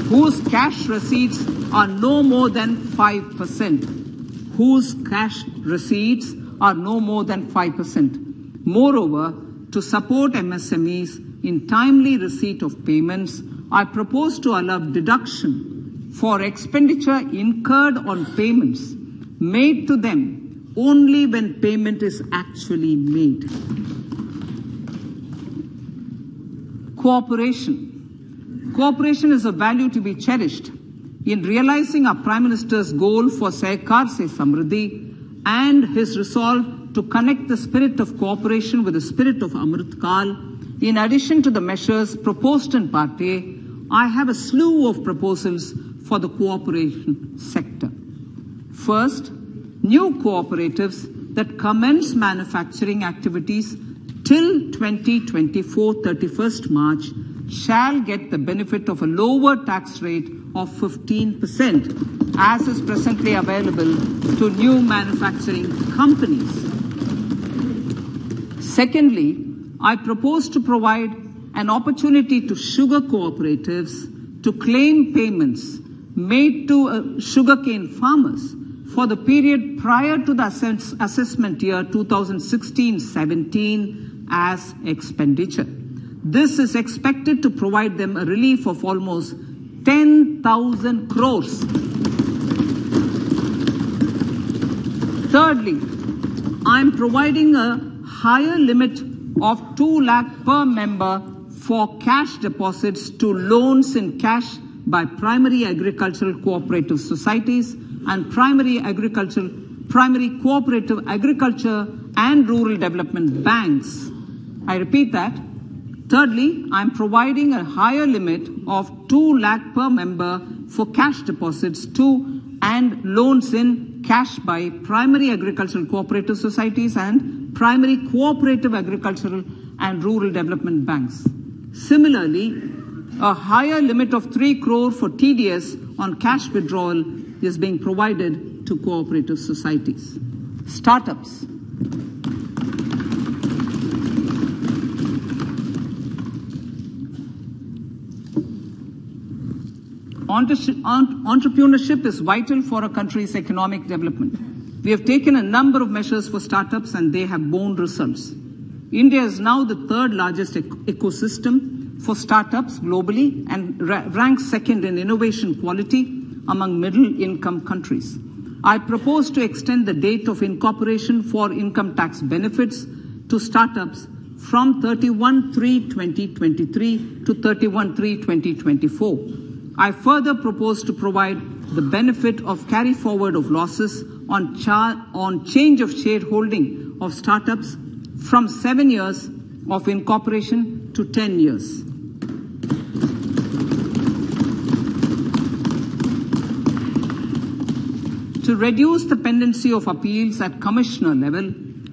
whose cash receipts are no more than 5%. Whose cash receipts are no more than 5%. Moreover, to support MSMEs in timely receipt of payments, I propose to allow deduction for expenditure incurred on payments made to them only when payment is actually made. Cooperation. Cooperation is a value to be cherished. In realizing our Prime Minister's goal for Sehkar Se Samriddhi and his resolve to connect the spirit of cooperation with the spirit of Amrit Kal, in addition to the measures proposed in Part A, I have a slew of proposals for the cooperation sector. First, new cooperatives that commence manufacturing activities till 2024, 31st March, shall get the benefit of a lower tax rate of 15%, as is presently available to new manufacturing companies. Secondly, I propose to provide an opportunity to sugar cooperatives to claim payments made to sugarcane farmers for the period prior to the assessment year 2016-17 as expenditure. This is expected to provide them a relief of almost 10,000 crores. Thirdly, I'm providing a higher limit of 2 lakh per member for cash deposits to loans in cash by primary agricultural cooperative societies and primary cooperative agriculture and rural development banks. I repeat that. Thirdly, I'm providing a higher limit of 2 lakh per member for cash deposits to and loans in cash by primary agricultural cooperative societies and primary cooperative agricultural and rural development banks. Similarly, a higher limit of 3 crore for TDS on cash withdrawal is being provided to cooperative societies. Startups. Entrepreneurship is vital for a country's economic development. We have taken a number of measures for startups and they have borne results. India is now the 3rd largest ecosystem for startups globally and ranks 2nd in innovation quality among middle-income countries. I propose to extend the date of incorporation for income tax benefits to startups from 31/3/2023 to 31/3/2024. I further propose to provide the benefit of carry forward of losses on change of shareholding of startups from 7 years of incorporation to 10 years. To reduce the pendency of appeals at commissioner level,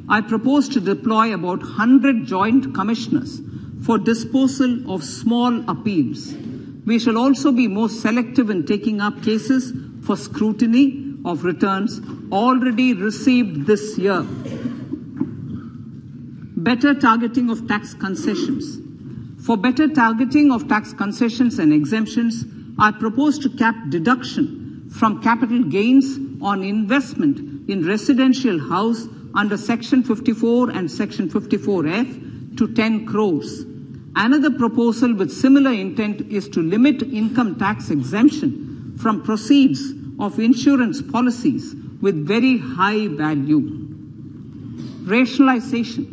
I propose to deploy about 100 joint commissioners for disposal of small appeals. We shall also be more selective in taking up cases for scrutiny of returns already received this year. Better targeting of tax concessions. For better targeting of tax concessions and exemptions, I propose to cap deduction from capital gains on investment in residential house under Section 54 and Section 54F to 10 crores. Another proposal with similar intent is to limit income tax exemption from proceeds of insurance policies with very high value. Rationalization.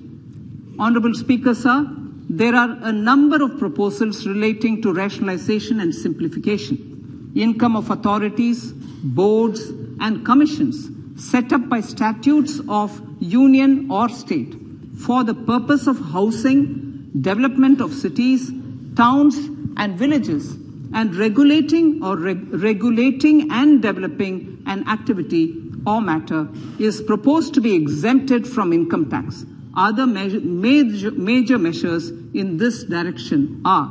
Honorable Speaker, sir, there are a number of proposals relating to rationalization and simplification. Income of authorities, boards, and commissions set up by statutes of union or state for the purpose of housing, development of cities, towns, and villages, and regulating and developing an activity or matter is proposed to be exempted from income tax. Other major measures in this direction are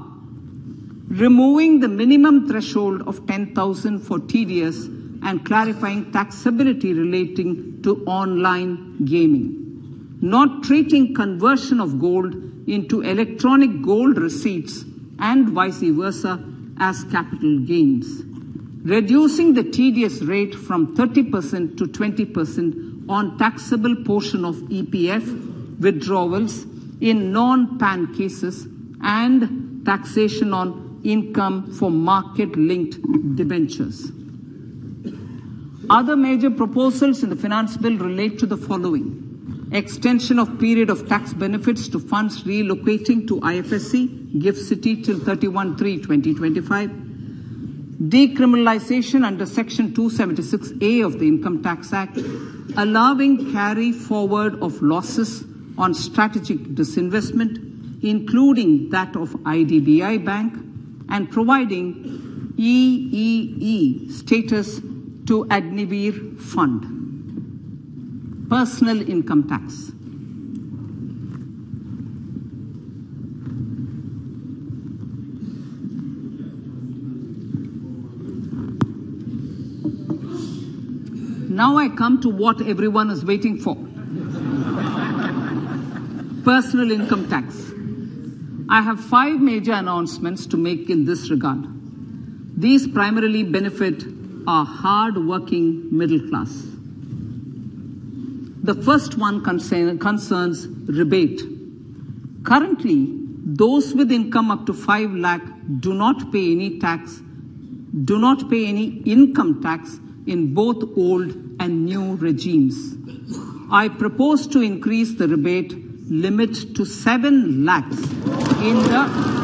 removing the minimum threshold of 10,000 for TDS and clarifying taxability relating to online gaming, not treating conversion of gold into electronic gold receipts and vice versa as capital gains, reducing the TDS rate from 30% to 20% on taxable portion of EPF withdrawals in non-PAN cases and taxation on income for market-linked debentures. Other major proposals in the finance bill relate to the following: extension of period of tax benefits to funds relocating to IFSC, GIFT City till 31/3/2025, decriminalization under Section 276A of the Income Tax Act, allowing carry forward of losses on strategic disinvestment, including that of IDBI Bank, and providing EEE status to Agniveer Fund. Personal income tax. Now I come to what everyone is waiting for. Personal income tax. I have 5 major announcements to make in this regard. These primarily benefit our hard-working middle class. The first one concerns rebate. Currently, those with income up to 5 lakh do not pay any income tax in both old and new regimes. I propose to increase the rebate limit to 7 lakhs in the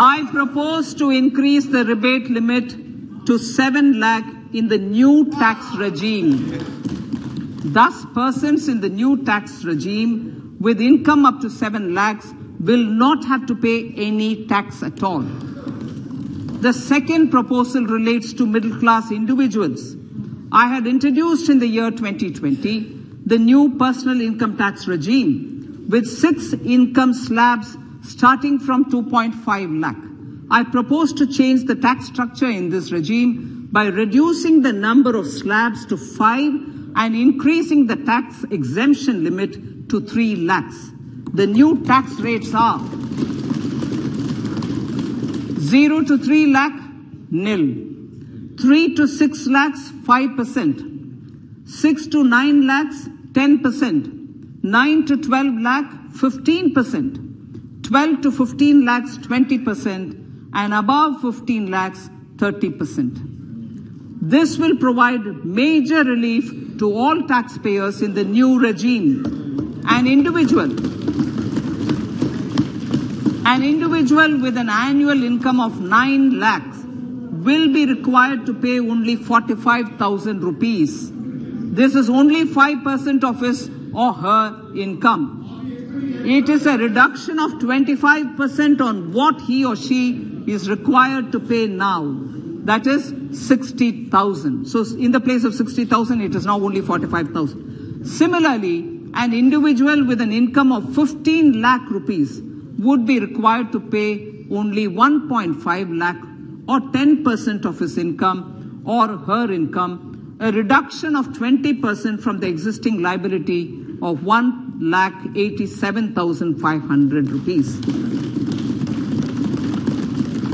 I propose to increase the rebate limit to 7 lakh in the new tax regime. Thus, persons in the new tax regime with income up to 7 lakhs will not have to pay any tax at all. The second proposal relates to middle-class individuals. I had introduced in the year 2020 the new personal income tax regime with 6 income slabs starting from 2.5 lakh. I propose to change the tax structure in this regime by reducing the number of slabs to 5 and increasing the tax exemption limit to 3 lakhs. The new tax rates are 0 to 3 lakh, nil. 3 to 6 lakhs, 5%. 6 to 9 lakhs, 10%. 9 to 12 lakh, 15%. 12 to 15 lakhs, 20%. And above 15 lakhs, 30%. This will provide major relief to all taxpayers in the new regime. An individual with an annual income of 9 lakhs will be required to pay only 45,000 rupees. This is only 5% of his or her income. It is a reduction of 25% on what he or she is required to pay now. That is 60,000. So in the place of 60,000, it is now only 45,000. Similarly, an individual with an income of 15 lakh rupees would be required to pay only 1.5 lakh or 10% of his income or her income, a reduction of 20% from the existing liability of 1,87,500 rupees.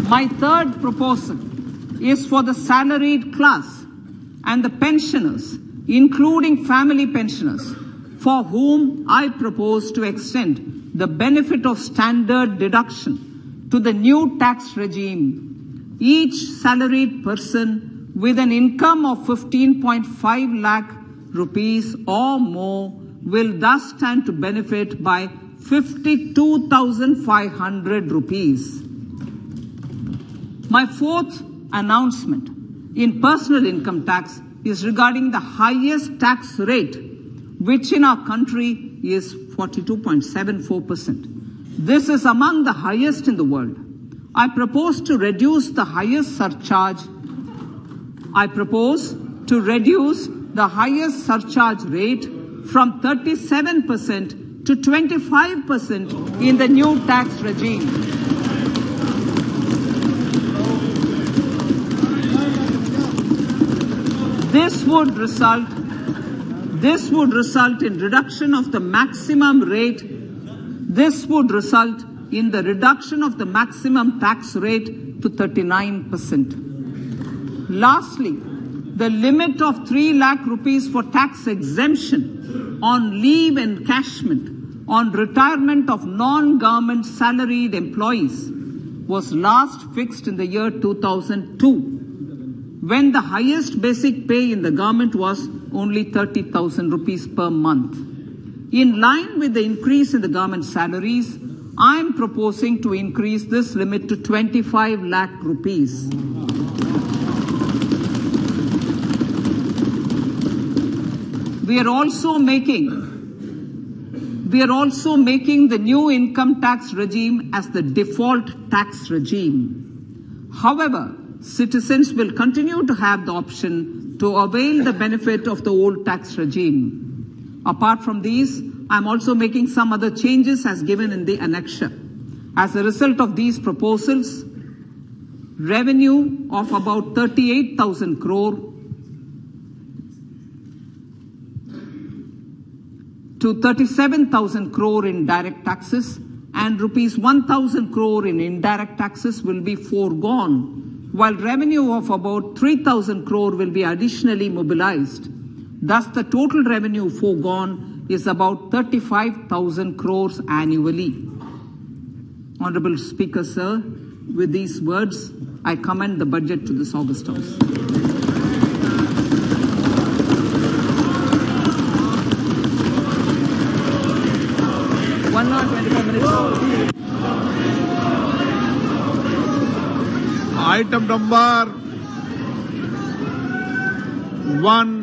My third proposal is for the salaried class and the pensioners, including family pensioners, for whom I propose to extend the benefit of standard deduction to the new tax regime. Each salaried person with an income of 15.5 lakh rupees or more will thus stand to benefit by 52,500 rupees. My fourth announcement in personal income tax is regarding the highest tax rate, which in our country is 42.74%. This is among the highest in the world. I propose to reduce the highest surcharge. Rate from 37% to 25% in the new tax regime. This would result in reduction of the maximum rate. This would result in the reduction of the maximum tax rate to 39%. Lastly, the limit of 3 lakh rupees for tax exemption on leave encashment on retirement of non-government salaried employees was last fixed in the year 2002, when the highest basic pay in the government was only 30,000 rupees per month. In line with the increase in the government salaries, I am proposing to increase this limit to 25 lakh rupees. We are also making the new income tax regime as the default tax regime. However, citizens will continue to have the option to avail the benefit of the old tax regime. Apart from these, I'm also making some other changes as given in the annexure. As a result of these proposals, revenue of about 38,000 crore to 37,000 crore in direct taxes and rupees 1,000 crore in indirect taxes will be foregone, while revenue of about 3,000 crore will be additionally mobilized. Thus, the total revenue foregone is about 35,000 crores annually. Honorable Speaker, sir, with these words, I commend the budget to this august House. Item number 1,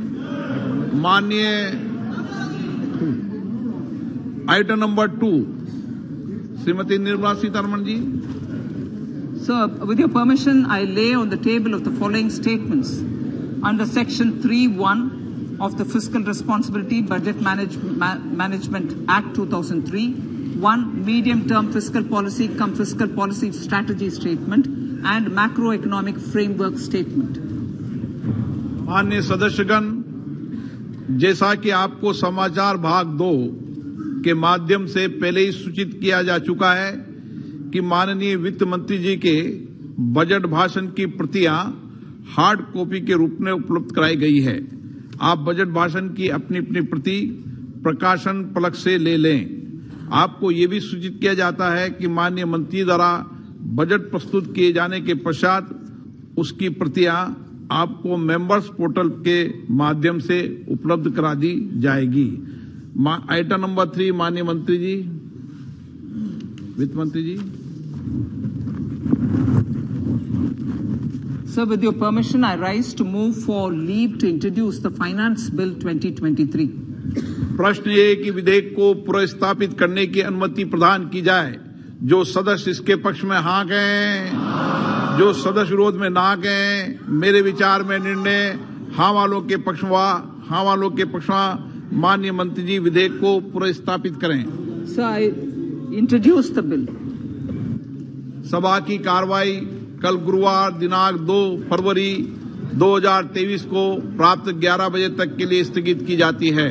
Item number 2, Srimati Nirmala Sitharaman ji. Sir, with your permission, I lay on the table of the following statements. Under Section 3(1) of the Fiscal Responsibility Budget Management Act 2003, 1. Medium-term fiscal policy cum fiscal policy strategy statement and macroeconomic framework statement. माननीय सदस्यगण, जैसा कि आपको समाचार भाग 2 के माध्यम से पहले ही सूचित किया जा चुका है कि माननीय वित्त मंत्री जी के बजट भाषण की प्रतियां हार्ड कॉपी के रूप में उपलब्ध कराई गई है। आप बजट भाषण की अपनी अपनी प्रति प्रकाशन पलक से ले लें। आपको ये भी सूचित किया जाता है कि माननीय मंत्री द्वारा बजट प्रस्तुत किए जाने के पश्चात उसकी प्रतियां आपको मेंबर्स पोर्टल के माध्यम से उपलब्ध करा दी जाएगी। आइटम नंबर 3, माननीय मंत्री जी, वित्त मंत्री जी। Sir, with your permission, I rise to move for leave to introduce the Finance Bill 2023. प्रश्न ये कि विधेयक को पुनर्स्थापित करने की अनुमति प्रदान की जाए। जो सदस्य इसके पक्ष में हाँ कहें, जो सदस्य विरोध में ना कहें। मेरे विचार में निर्णय हाँ वालों के पक्ष में माननीय मंत्री जी विधेयक को पुनर्स्थापित करें। Sir, I introduce the bill. सभा की कार्रवाई कल गुरुवार दिनांक 2 फरवरी 2023 को प्राप्त 11 बजे तक के लिए स्थगित की जाती है।